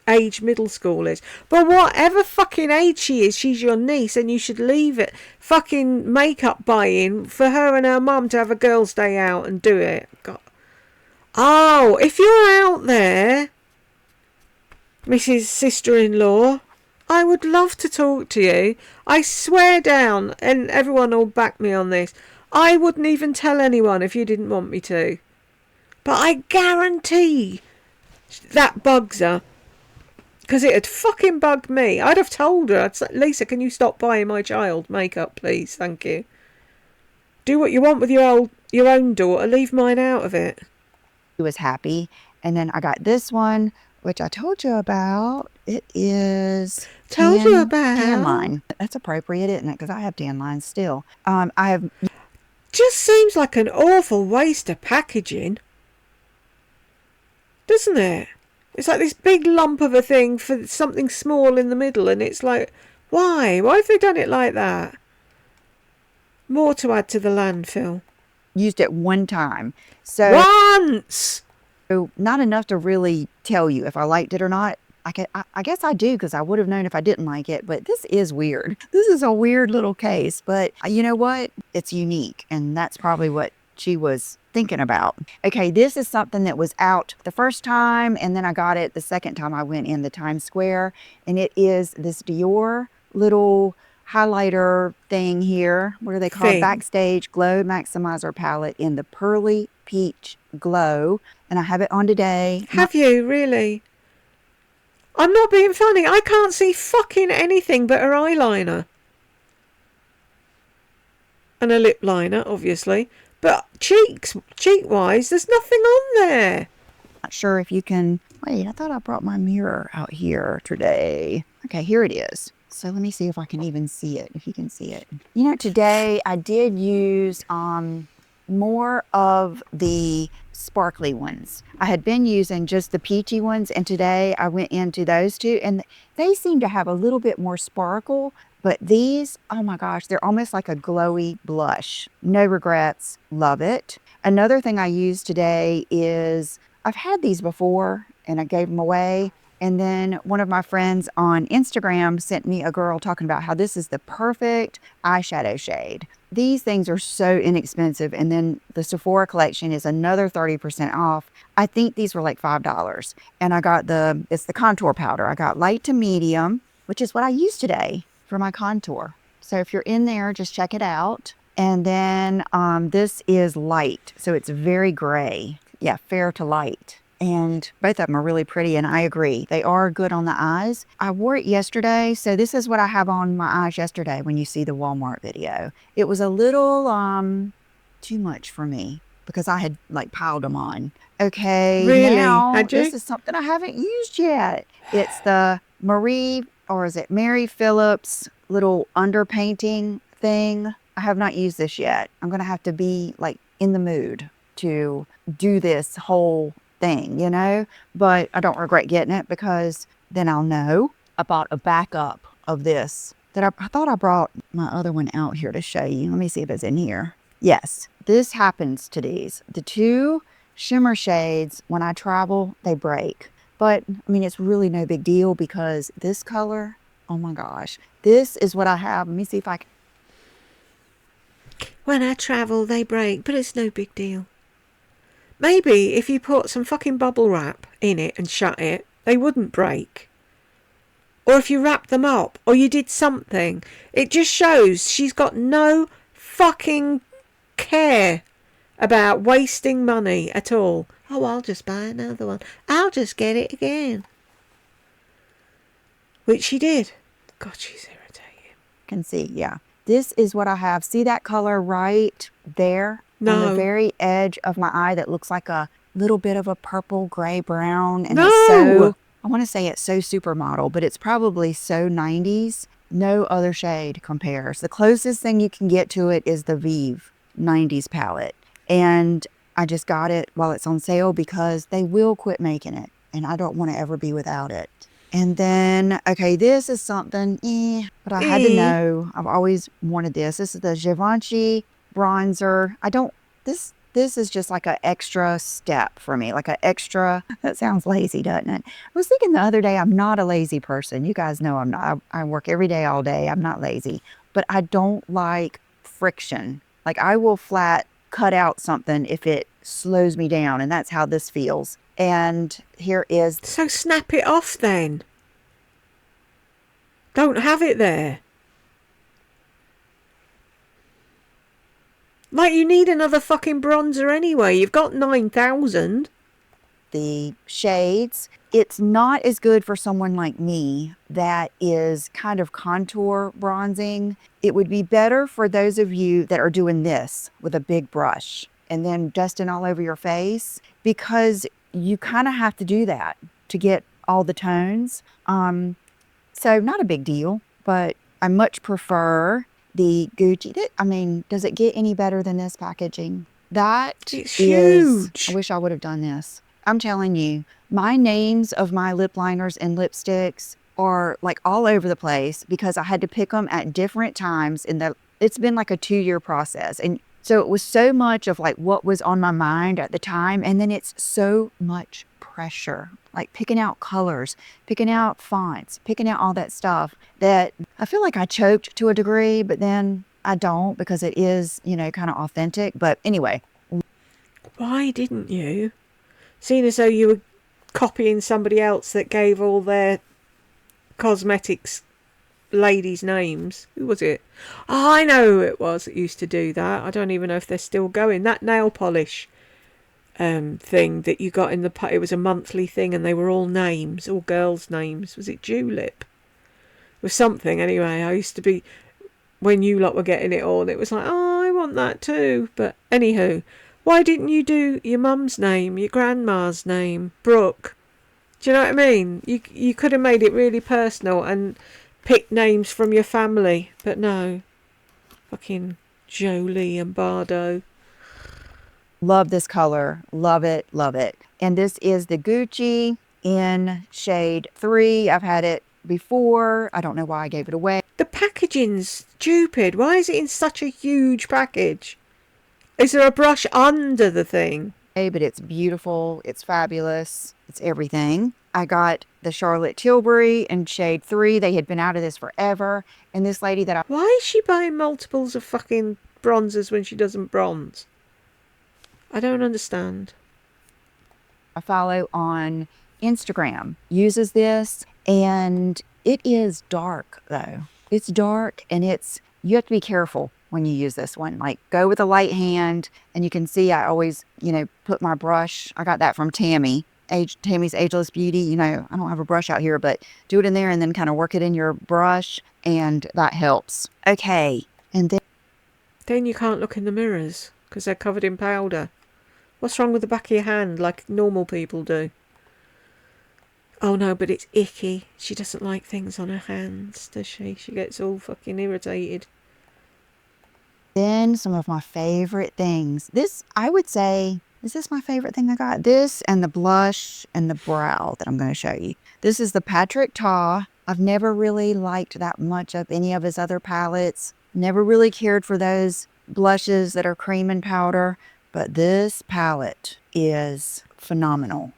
age middle school is. But whatever fucking age she is, she's your niece, and you should leave it fucking makeup buying for her and her mum to have a girls' day out and do it. God. Oh, if you're out there, Mrs. Sister-in-law, I would love to talk to you. I swear down, and everyone will back me on this, I wouldn't even tell anyone if you didn't want me to. But I guarantee that bugs her. Because it'd fucking bug me. I'd have told her, I'd say, Lisa, can you stop buying my child makeup, please? Thank you. Do what you want with your own daughter. Leave mine out of it. She was happy. And then I got this one, which I told you about. It is... Told you about? Tan line. That's appropriate, isn't it? Because I have tan lines still. I have... Just seems like an awful waste of packaging. Doesn't it? It's like this big lump of a thing for something small in the middle, and it's like, why? Why have they done it like that? More to add to the landfill. Used it one time. So once! So not enough to really tell you if I liked it or not. I guess I do, because I would have known if I didn't like it, but this is weird. This is a weird little case, but you know what? It's unique, and that's probably what she was thinking about. Okay, this is something that was out the first time, and then I got it the second time I went in the Times Square, and it is this Dior little highlighter thing here. What are they called? Backstage Glow Maximizer palette in the Pearly Peach Glow, and I have it on today. Have you really? I'm not being funny. I can't see fucking anything but her eyeliner. And a lip liner, obviously. But cheek-wise, there's nothing on there. Not sure if you can... Wait, I thought I brought my mirror out here today. Okay, here it is. So let me see if I can even see it, if you can see it. You know, today I did use more of the sparkly ones. I had been using just the peachy ones, and today I went into those two, and they seem to have a little bit more sparkle. But these, oh my gosh, they're almost like a glowy blush. No regrets. Love it. Another thing I used today is, I've had these before and I gave them away. And then one of my friends on Instagram sent me a girl talking about how this is the perfect eyeshadow shade. These things are so inexpensive. And then the Sephora collection is another 30% off. I think these were like $5. And I got it's the contour powder. I got light to medium. which is what I used today for my contour. So if you're in there, just check it out. And then this is light. So it's very gray. Yeah, fair to light. And both of them are really pretty, and I agree. They are good on the eyes. I wore it yesterday, so this is what I have on my eyes yesterday when you see the Walmart video. It was a little too much for me because I had like piled them on. Okay, Really? now Had you? this is something I haven't used yet. It's the Mary Phillips little underpainting thing. I have not used this yet. I'm going to have to be like in the mood to do this whole thing, you know, but I don't regret getting it because then I'll know. I bought a backup of this that I thought I brought my other one out here to show you. Let me see if it's in here. Yes, this happens to these. The two shimmer shades, when I travel, they break. But I mean, it's really no big deal because this color, oh my gosh, this is what I have. Let me see if I can. When I travel, they break, but it's no big deal. Maybe if you put some fucking bubble wrap in it and shut it, they wouldn't break. Or if you wrapped them up, or you did something. It just shows she's got no fucking care about wasting money at all. Oh, I'll just buy another one. I'll just get it again. Which she did. God, she's irritating. Can see, yeah. This is what I have. See that color right there? No. On the very edge of my eye that looks like a little bit of a purple, gray, brown. And No. it's so, I want to say it's so supermodel, but it's probably so 90s. No other shade compares. The closest thing you can get to it is the Vive 90s palette. And I just got it while it's on sale because they will quit making it. And I don't want to ever be without it. And then, okay, this is something, but I had to know. I've always wanted this. This is the Givenchy bronzer. This is just like an extra step for me, like an extra, that sounds lazy, doesn't it? I was thinking the other day, I'm not a lazy person. You guys know I'm not. I work every day, all day. I'm not lazy, but I don't like friction. Like I will flat cut out something if it slows me down, and that's how this feels. And here is... So snap it off then. Don't have it there. Like, you need another fucking bronzer anyway. You've got 9,000. The shades. It's not as good for someone like me that is kind of contour bronzing. It would be better for those of you that are doing this with a big brush and then dusting all over your face, because you kind of have to do that to get all the tones. So not a big deal, but I much prefer the Gucci. I mean, does it get any better than this packaging? It's huge. I wish I would have done this. I'm telling you, my names of my lip liners and lipsticks are like all over the place because I had to pick them at different times. It's been like a 2-year process. And so it was so much of like what was on my mind at the time. And then it's so much pressure, like picking out colors, picking out fonts, picking out all that stuff, that I feel like I choked to a degree, but then I don't, because it is, you know, kind of authentic. But anyway. Why didn't you? Seeing as though you were copying somebody else that gave all their cosmetics ladies' names. Who was it? Oh, I know who it was that used to do that. I don't even know if they're still going. That nail polish thing that you got in the... It was a monthly thing and they were all names, all girls' names. Was it Julep? It was something anyway. I used to be... When you lot were getting it on, it was like, oh, I want that too. But anywho, why didn't you do your mum's name, your grandma's name, Brooke? Do you know what I mean? You could have made it really personal and picked names from your family. But no. Fucking Jolie and Bardo. Love this color. Love it. Love it. And this is the Gucci in shade 3. I've had it before. I don't know why I gave it away. The packaging's stupid. Why is it in such a huge package? Is there a brush under the thing? But it's beautiful. It's fabulous. It's everything. I got the Charlotte Tilbury in shade 3. They had been out of this forever. And this lady that Why is she buying multiples of fucking bronzers when she doesn't bronze? I don't understand. I follow on Instagram uses this, And it is dark though. It's dark, and you have to be careful when you use this one. Like, go with a light hand, and you can see I always, put my brush. I got that from Tammy's Ageless Beauty. I don't have a brush out here, but do it in there and then kind of work it in your brush, and that helps. Okay. And Then you can't look in the mirrors because they're covered in powder. What's wrong with the back of your hand like normal people do? Oh no, but it's icky. She doesn't like things on her hands, does she? She gets all fucking irritated. then some of my favorite things. I would say, is this my favorite thing I got? This and the blush and the brow that I'm going to show you. This is the Patrick Ta. I've never really liked that much of any of his other palettes. Never really cared for those blushes that are cream and powder, but this palette is phenomenal.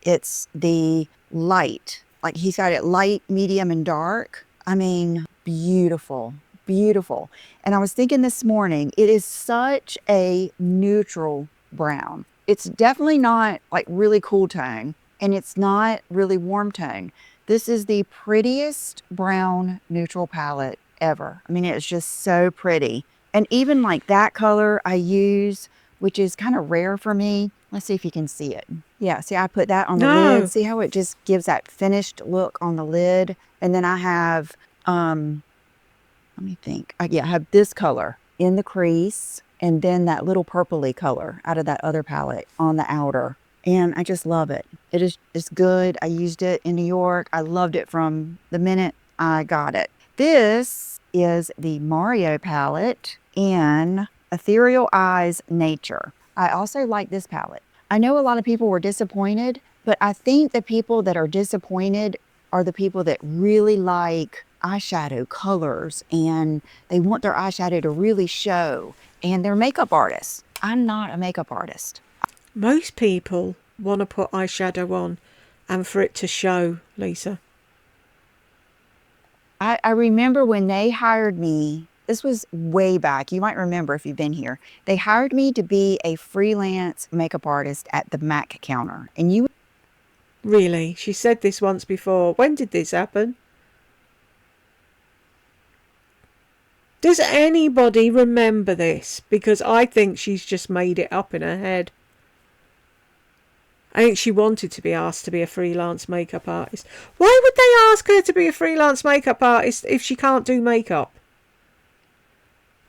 It's the light. Like, he's got it light, medium, and dark. I mean, beautiful, beautiful. And I was thinking this morning, it is such a neutral brown. It's definitely not like really cool tone, and it's not really warm tone. This is the prettiest brown neutral palette ever. I mean, it's just so pretty. And even like that color I use, which is kind of rare for me. Let's see if you can see it. Yeah, see, I put that on the lid. See how it just gives that finished look on the lid? And then I have, let me think. I have this color in the crease, and then that little purpley color out of that other palette on the outer. And I just love it. It's good. I used it in New York. I loved it from the minute I got it. This is the Mario palette in Ethereal Eyes Nature. I also like this palette. I know a lot of people were disappointed, but I think the people that are disappointed are the people that really like eyeshadow colors, and they want their eyeshadow to really show, and they're makeup artists. I'm not a makeup artist. Most people want to put eyeshadow on and for it to show, Lisa. I remember when they hired me, this was way back. You might remember if you've been here. They hired me to be a freelance makeup artist at the MAC counter. And you... Really? She said this once before. When did this happen? Does anybody remember this? Because I think she's just made it up in her head. I think she wanted to be asked to be a freelance makeup artist. Why would they ask her to be a freelance makeup artist if she can't do makeup?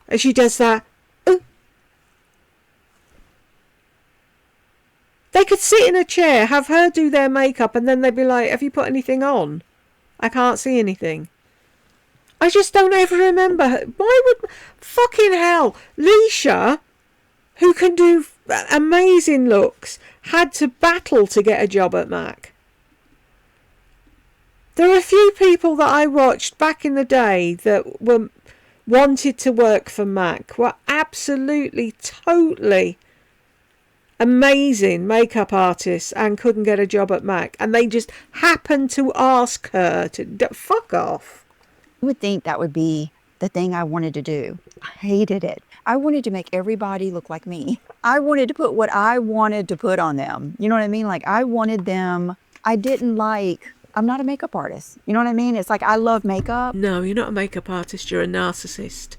And she does that. They could sit in a chair, have her do their makeup, and then they'd be like, have you put anything on? I can't see anything. I just don't ever remember her. Why would... Fucking hell. Leisha, who can do amazing looks, had to battle to get a job at MAC. There are a few people that I watched back in the day that wanted to work for MAC, were absolutely, totally amazing makeup artists and couldn't get a job at MAC. And they just happened to ask her to... Fuck off. I would think that would be the thing I wanted to do. I hated it. I wanted to make everybody look like me. I wanted to put what I wanted to put on them. You know what I mean? Like, I wanted them... I'm not a makeup artist. You know what I mean? It's like, I love makeup. No, you're not a makeup artist. You're a narcissist.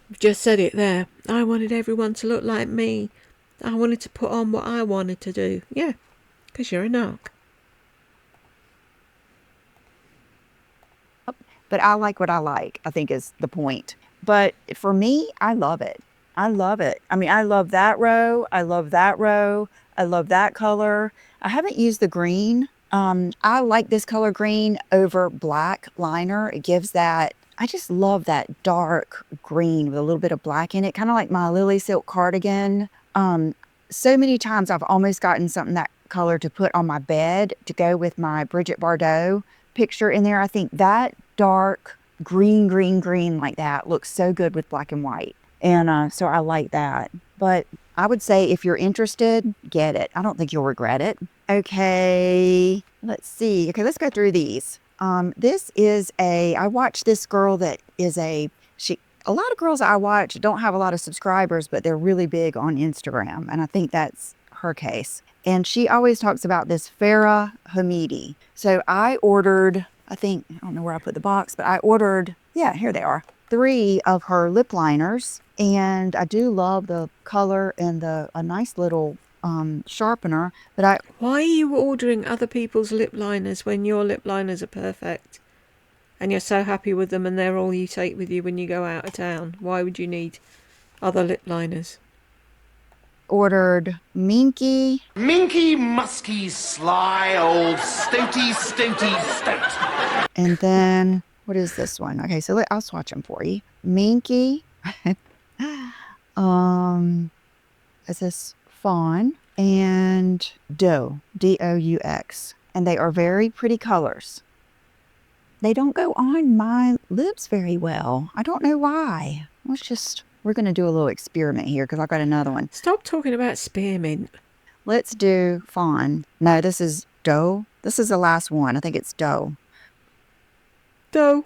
You've just said it there. I wanted everyone to look like me. I wanted to put on what I wanted to do. Yeah, because you're a narc. But I like what I like, I think is the point. But for me, I love it. I love it. I mean, I love that row. I love that row. I love that color. I haven't used the green. I like this color green over black liner. It gives that, I just love that dark green with a little bit of black in it. Kind of like my Lily Silk cardigan. So many times I've almost gotten something that color to put on my bed to go with my Bridget Bardot picture in there. I think that dark green like that looks so good with black and white. And so I like that. But I would say if you're interested, get it. I don't think you'll regret it. Okay, let's see. Okay, let's go through these. This is I watched this girl that is a lot of girls I watch don't have a lot of subscribers, but they're really big on Instagram. And I think that's her case. And she always talks about this Farah Hamidi. So I ordered, I don't know where I put the box, but I ordered, yeah, here they are, 3 of her lip liners. And I do love the color and a nice little sharpener. But Why are you ordering other people's lip liners when your lip liners are perfect? And you're so happy with them and they're all you take with you when you go out of town? Why would you need other lip liners? ordered Minky. Minky, musky, sly, old stoaty stoat. And then, what is this one? Okay, so I'll swatch them for you. Minky. Is this Fawn and Dough, D-O-U-X. And they are very pretty colors. They don't go on my lips very well. I don't know why. We're going to do a little experiment here because I've got another one. Stop talking about spearmint. Let's do Fawn. No, this is Dough. This is the last one. I think it's Dough. Dough.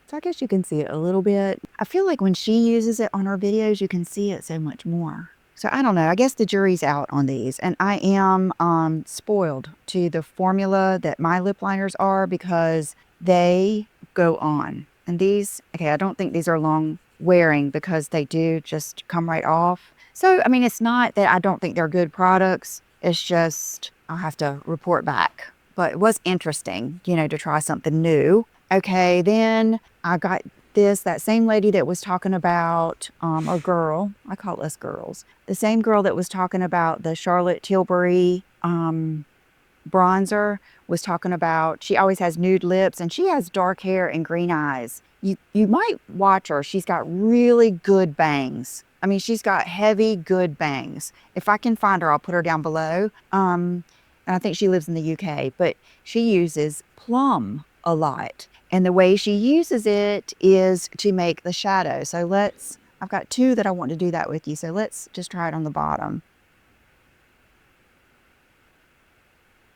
So I guess you can see it a little bit. I feel like when she uses it on her videos, you can see it so much more. So I don't know. I guess the jury's out on these. And I am spoiled to the formula that my lip liners are because they go on. And these, okay, I don't think these are long wearing because they do just come right off. So, I mean, it's not that I don't think they're good products. It's just I'll have to report back. But it was interesting, to try something new. Okay, then I got that same lady that was talking about, or girl, I call us girls, the same girl that was talking about the Charlotte Tilbury bronzer was talking about, she always has nude lips and she has dark hair and green eyes. You might watch her. She's got really good bangs. I mean, she's got heavy, good bangs. If I can find her, I'll put her down below. And I think she lives in the UK, but she uses plum a lot. And the way she uses it is to make the shadow. So I've got 2 that I want to do that with you. So let's just try it on the bottom.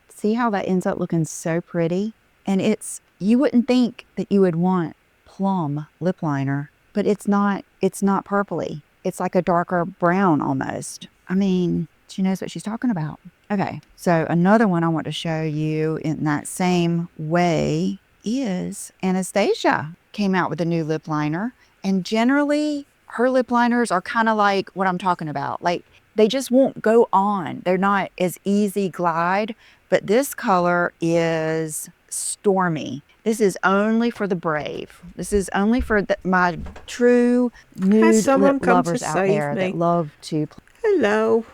See how that ends up looking so pretty? And you wouldn't think that you would want plum lip liner, but it's not purpley. It's like a darker brown almost. I mean, she knows what she's talking about. Okay, so another one I want to show you in that same way is Anastasia came out with a new lip liner. And generally, her lip liners are kind of like what I'm talking about. Like, they just won't go on. They're not as easy glide. But this color is Stormy. This is only for the brave. This is only for my true nude lip lovers out there that love to play. Hello.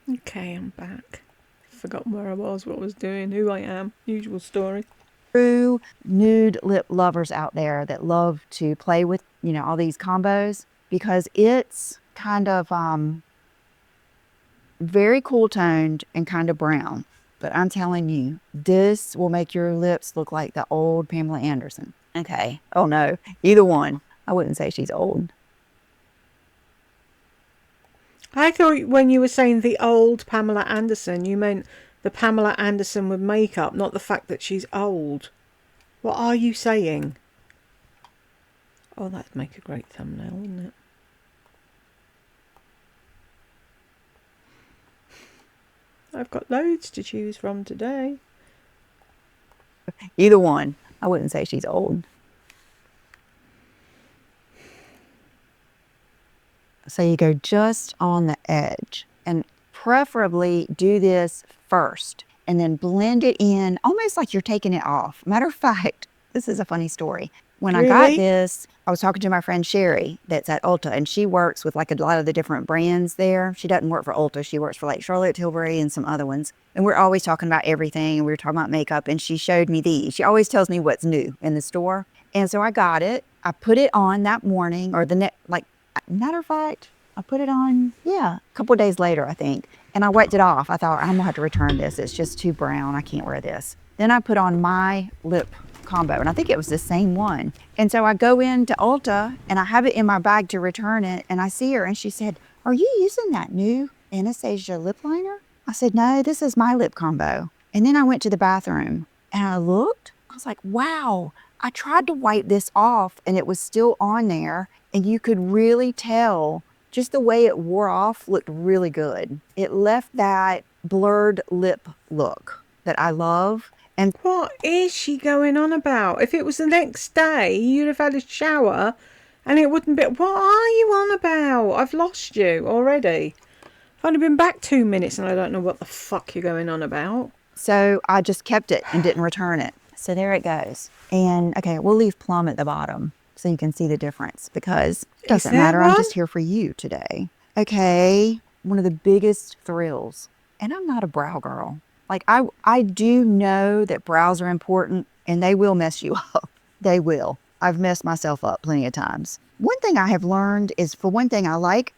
Okay, I'm back. Forgotten where I was, what I was doing, who I am. Usual story. True nude lip lovers out there that love to play with, all these combos, because it's kind of very cool toned and kind of brown. But I'm telling you, this will make your lips look like the old Pamela Anderson. Okay. Oh no, either one. I wouldn't say she's old. I thought when you were saying the old Pamela Anderson, you meant the Pamela Anderson with makeup, not the fact that she's old. What are you saying? Oh, that'd make a great thumbnail, wouldn't it? I've got loads to choose from today. Either one. I wouldn't say she's old. So you go just on the edge and preferably do this first and then blend it in almost like you're taking it off. Matter of fact, this is a funny story. When I got this, I was talking to my friend Sherry that's at Ulta, and she works with like a lot of the different brands there. She doesn't work for Ulta. She works for like Charlotte Tilbury and some other ones. And we're always talking about everything. And we were talking about makeup, and she showed me these. She always tells me what's new in the store. And so I got it. I put it on that morning or the next, matter of fact, I put it on, a couple of days later, I think. And I wiped it off. I thought, I'm going to have to return this. It's just too brown. I can't wear this. Then I put on my lip combo, and I think it was the same one. And so I go into Ulta, and I have it in my bag to return it. And I see her, and she said, are you using that new Anastasia lip liner? I said, no, this is my lip combo. And then I went to the bathroom, and I looked. I was like, wow, I tried to wipe this off and it was still on there, and you could really tell just the way it wore off looked really good. It left that blurred lip look that I love. And What is she going on about? If it was the next day, you'd have had a shower and it wouldn't be. What are you on about? I've lost you already. I've only been back 2 minutes and I don't know what the fuck you're going on about. so I just kept it and didn't return it. So there it goes. And okay, we'll leave plum at the bottom so you can see the difference, because it doesn't there matter. I'm one? just here for you today. Okay, one of the biggest thrills. And I'm not a brow girl. Like I do know that brows are important and they will mess you up. They will. I've messed myself up plenty of times. One thing I have learned is, for one thing, I like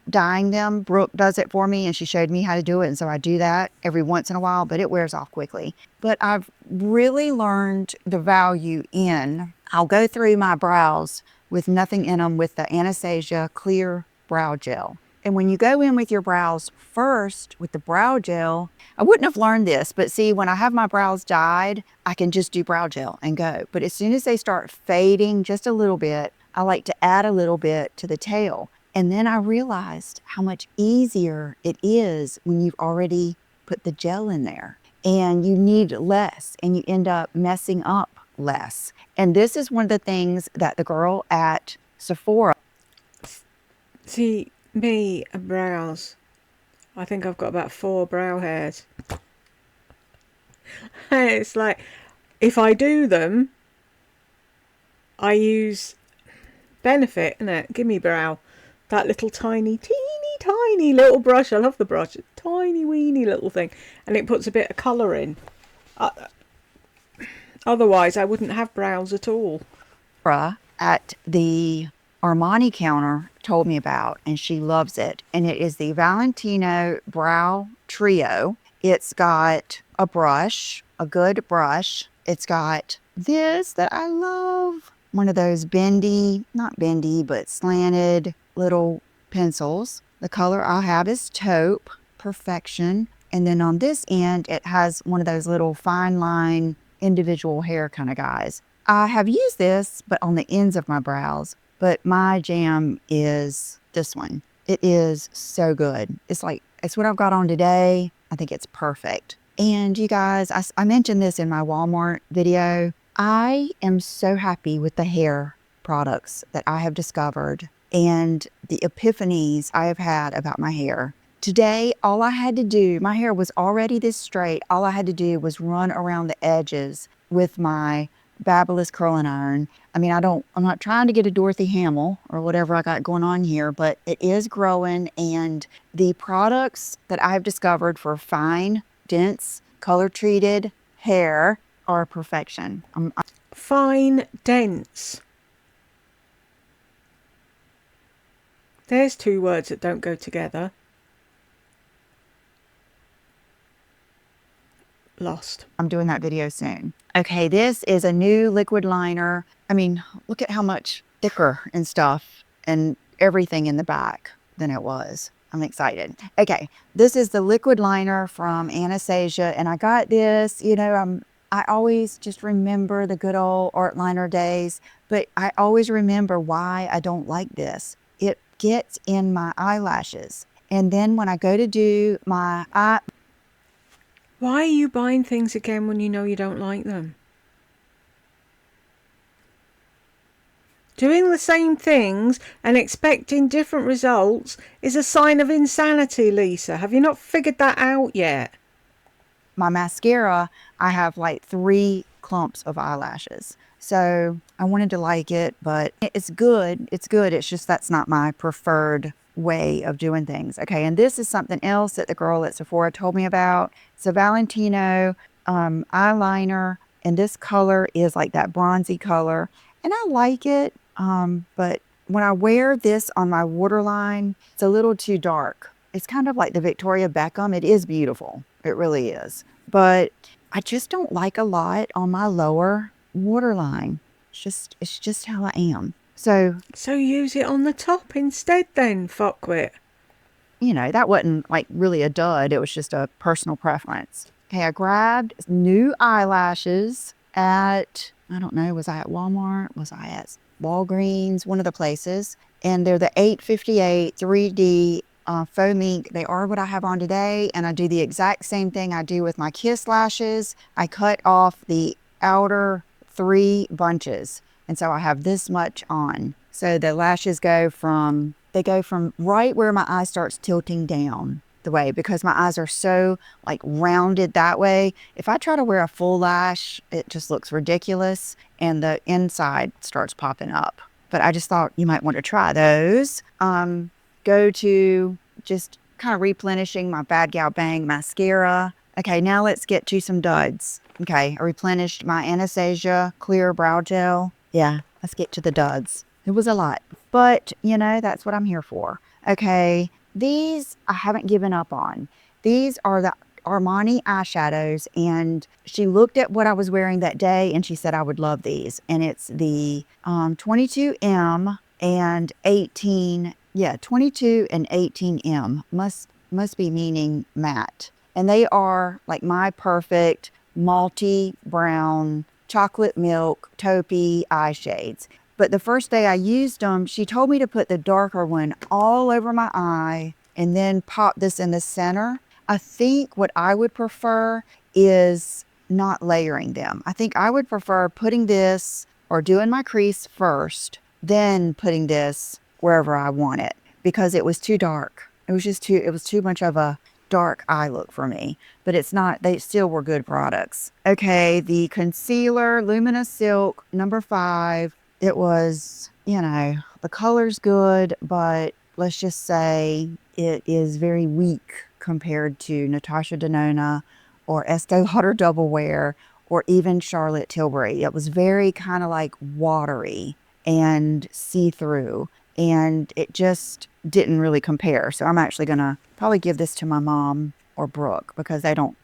dyeing them. Brooke does it for me and she showed me how to do it. And so I do that every once in a while, but it wears off quickly. But I've really learned the value in, I'll go through my brows with nothing in them with the Anastasia Clear Brow Gel. And when you go in with your brows first with the brow gel, I wouldn't have learned this, but see, when I have my brows dyed, I can just do brow gel and go. But as soon as they start fading just a little bit, I like to add a little bit to the tail. And then I realized how much easier it is when you've already put the gel in there, and you need less and you end up messing up less. And this is one of the things that the girl at Sephora. See, me and brows. I think I've got about 4 brow hairs. And it's like, if I do them, I use Benefit, innit? Gimme Brow. That little tiny little brush. I love the brush. Tiny weeny little thing. And it puts a bit of colour in. Otherwise, I wouldn't have brows at all. At the Armani counter told me about, and she loves it. And it is the Valentino Brow Trio. It's got a brush, a good brush. It's got this that I love. One of those bendy, not bendy, but slanted little pencils. The color I have is taupe, perfection. And then on this end, it has one of those little fine line individual hair kind of guys. I have used this, but on the ends of my brows. But my jam is this one. It is so good. It's what I've got on today. I think it's perfect. And you guys, I mentioned this in my Walmart video. I am so happy with the hair products that I have discovered and the epiphanies I have had about my hair. Today, all I had to do, my hair was already this straight. All I had to do was run around the edges with my Babyliss curling iron. I mean, I'm not trying to get a Dorothy Hamill or whatever I got going on here, but it is growing. And the products that I've discovered for fine, dense, color treated hair are perfection. Fine, dense. There's 2 words that don't go together. Lost. I'm doing that video soon. Okay, this is a new liquid liner. I mean, look at how much thicker and stuff and everything in the back than it was. I'm excited. Okay, this is the liquid liner from Anastasia, and I got this, I always just remember the good old art liner days, but I always remember why I don't like this. It gets in my eyelashes. And then when I go to do my eye... Why are you buying things again when you know you don't like them? Doing the same things and expecting different results is a sign of insanity, Lisa. Have you not figured that out yet? My mascara, I have like 3 clumps of eyelashes. So I wanted to like it, but it's good. It's good. It's just that's not my preferred way of doing things. Okay, and this is something else that the girl at Sephora told me about. It's a Valentino eyeliner, and this color is like that bronzy color. And I like it, but when I wear this on my waterline, it's a little too dark. It's kind of like the Victoria Beckham. It is beautiful. It really is. But I just don't like a lot on my lower waterline. It's just how I am. So use it on the top instead then, fuckwit. That wasn't like really a dud. It was just a personal preference. Okay, I grabbed new eyelashes at, I don't know, was I at Walmart? Was I at Walgreens? One of the places. And they're the 858 3D faux mink. They are what I have on today. And I do the exact same thing I do with my Kiss lashes. I cut off the outer 3 bunches. And so I have this much on. So the lashes go from right where my eye starts tilting down the way, because my eyes are so like rounded that way. If I try to wear a full lash, it just looks ridiculous and the inside starts popping up. But I just thought you might want to try those. Go to just kind of replenishing my Bad Gal Bang mascara. Okay, now let's get to some duds. Okay, I replenished my Anastasia clear brow gel. Yeah, let's get to the duds. It was a lot, but you know, that's what I'm here for. Okay, these I haven't given up on. These are the Armani eyeshadows, and she looked at what I was wearing that day and she said I would love these. And it's the 22M and 18, yeah, 22 and 18M. Must be meaning matte. And they are like my perfect malty brown chocolate milk taupey eye shades. But the first day I used them, she told me to put the darker one all over my eye and then pop this in the center. I think what I would prefer is not layering them. I think I would prefer putting this or doing my crease first, then putting this wherever I want it, because it was too dark. It was too much of a dark eye look for me, but it's not, they still were good products. Okay, the concealer, Luminous Silk, number 5. It was, you know, the color's good, but let's just say it is very weak compared to Natasha Denona or Estee Lauder Double Wear or even Charlotte Tilbury. It was very kind of like watery and see-through, and it just didn't really compare. So I'm actually gonna probably give this to my mom or Brooke because they don't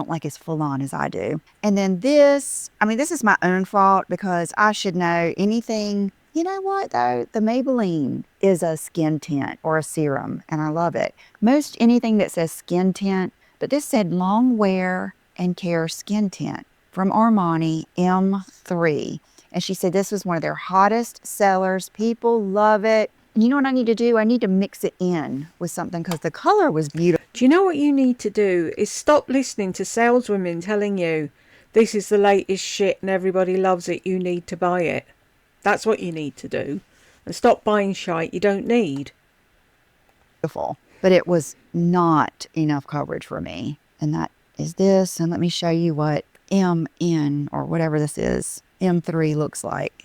like as full on as I do. And then this, I mean, this is my own fault because I should know anything. You know what though? The Maybelline is a skin tint or a serum and I love it. Most anything that says skin tint, but this said long wear and care skin tint from Armani M3. And she said this was one of their hottest sellers. People love it. You know what I need to do? I need to mix it in with something because the color was beautiful. Do you know what you need to do is stop listening to saleswomen telling you this is the latest shit and everybody loves it, you need to buy it. That's what you need to do. And stop buying shite you don't need. But it was not enough coverage for me. And that is this. And let me show you what MN or whatever this is, M3 looks like.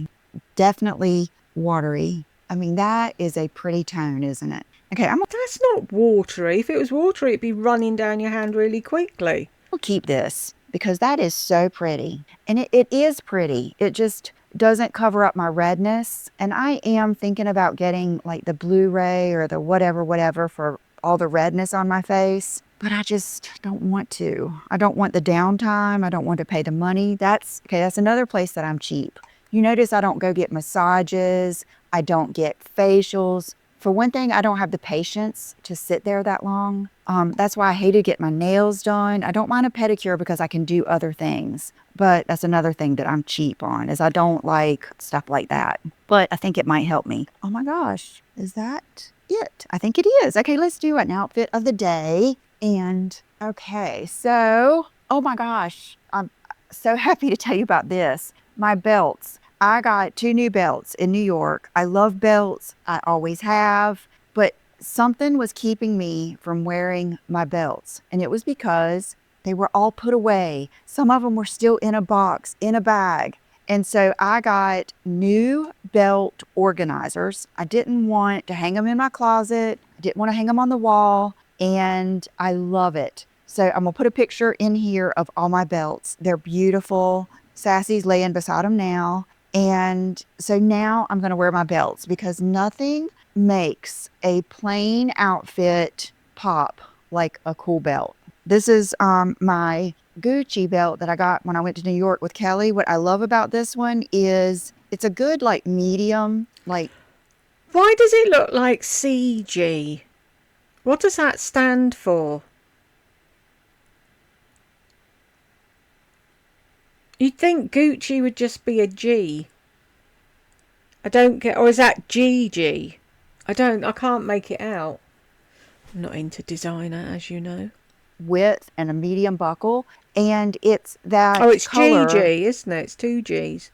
Definitely watery. I mean, that is a pretty tone, isn't it? Okay, That's not watery. If it was watery, it'd be running down your hand really quickly. I'll keep this because that is so pretty. And it is pretty. It just doesn't cover up my redness. And I am thinking about getting like the Blu-ray or the whatever for all the redness on my face. But I just don't want to. I don't want the downtime. I don't want to pay the money. That's another place that I'm cheap. You notice I don't go get massages. I don't get facials. For one thing, I don't have the patience to sit there that long. That's why I hate to get my nails done. I don't mind a pedicure because I can do other things. But that's another thing that I'm cheap on, is I don't like stuff like that. But I think it might help me. Oh my gosh, is that it? I think it is. Okay, let's do an outfit of the day. And okay, so, oh my gosh, I'm so happy to tell you about this. My belts. I got 2 new belts in New York. I love belts. I always have. But something was keeping me from wearing my belts. And it was because they were all put away. Some of them were still in a box, in a bag. And so I got new belt organizers. I didn't want to hang them in my closet. I didn't want to hang them on the wall. And I love it. So I'm going to put a picture in here of all my belts. They're beautiful. Sassy's laying beside them now. And so now I'm going to wear my belts because nothing makes a plain outfit pop like a cool belt. This is my Gucci belt that I got when I went to New York with Kelly. What I love about this one is it's a good like medium. Like, why does it look like CG? What does that stand for? You'd think Gucci would just be a G. I don't get... Or is that GG? I can't make it out. I'm not into designer, as you know. Width and a medium buckle. And it's that Oh, it's color. GG, isn't it? It's 2 Gs.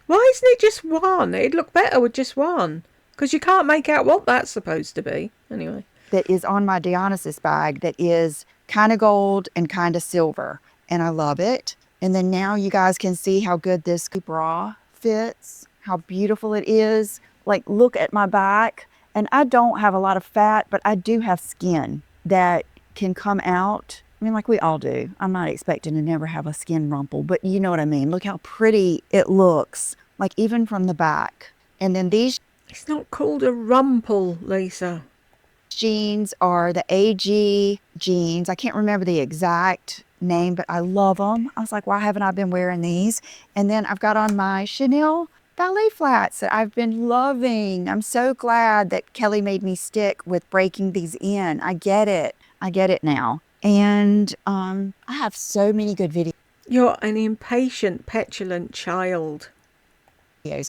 Why isn't it just one? It'd look better with just one. Because you can't make out what that's supposed to be. Anyway. That is on my Dionysus bag that is kind of gold and kind of silver. And I love it. And then now you guys can see how good this bra fits, how beautiful it is. Like, look at my back. And I don't have a lot of fat, but I do have skin that can come out. I mean, like we all do. I'm not expecting to never have a skin rumple, but you know what I mean. Look how pretty it looks, like even from the back. And then these... It's not called a rumple, Lisa. Jeans are the AG jeans. I can't remember the exact name, but I love them. I was like, why haven't I been wearing these? And then I've got on my Chanel ballet flats that I've been loving. I'm so glad that Kelly made me stick with breaking these in. I get it. I get it now. And I have so many good videos. You're an impatient, petulant child.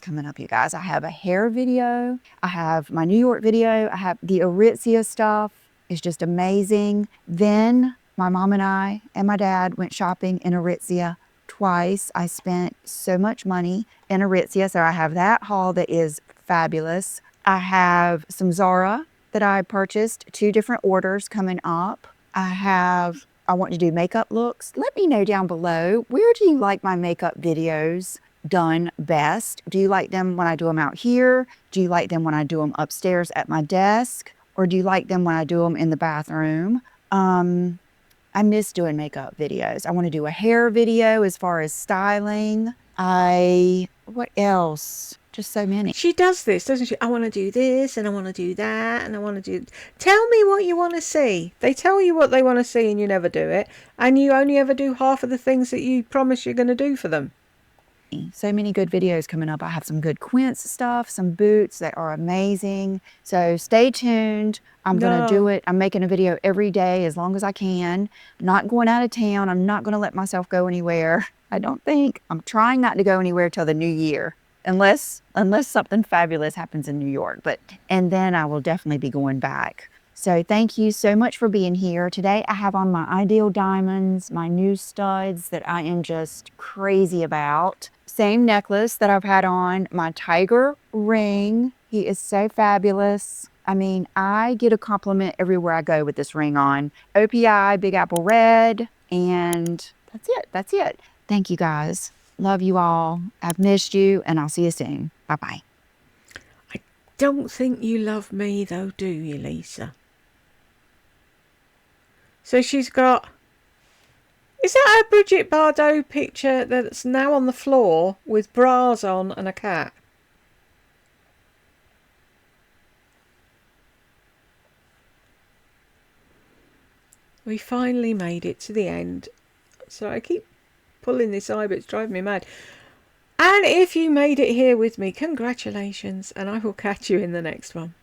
Coming up, you guys. I have a hair video. I have my New York video. I have the Aritzia stuff. It's just amazing. Then my mom and I and my dad went shopping in Aritzia twice. I spent so much money in Aritzia. So I have that haul that is fabulous. I have some Zara that I purchased, 2 different orders coming up. I want to do makeup looks. Let me know down below, where do you like my makeup videos done best? Do you like them when I do them out here? Do you like them when I do them upstairs at my desk? Or do you like them when I do them in the bathroom? I miss doing makeup videos. I want to do a hair video as far as styling. What else? Just so many. She does this, doesn't she? I want to do this and I want to do that and I want to do... Tell me what you want to see. They tell you what they want to see and you never do it. And you only ever do half of the things that you promise you're going to do for them. So many good videos coming up. I have some good Quince stuff, some boots that are amazing. So stay tuned. I'm going to do it. I'm making a video every day as long as I can. Not going out of town. I'm not going to let myself go anywhere. I don't think. I'm trying not to go anywhere till the new year. Unless something fabulous happens in New York. And then I will definitely be going back. So thank you so much for being here. Today I have on my Ideal Diamonds, my new studs that I am just crazy about. Same necklace that I've had on, my tiger ring. He is so fabulous. I mean, I get a compliment everywhere I go with this ring on. OPI, Big Apple Red, and that's it. That's it. Thank you guys. Love you all. I've missed you, and I'll see you soon. Bye-bye. I don't think you love me, though, do you, Lisa? So she's got... Is that a Bridget Bardot picture that's now on the floor with bras on and a cat? We finally made it to the end. So I keep pulling this eye, but it's driving me mad. And if you made it here with me, congratulations, and I will catch you in the next one.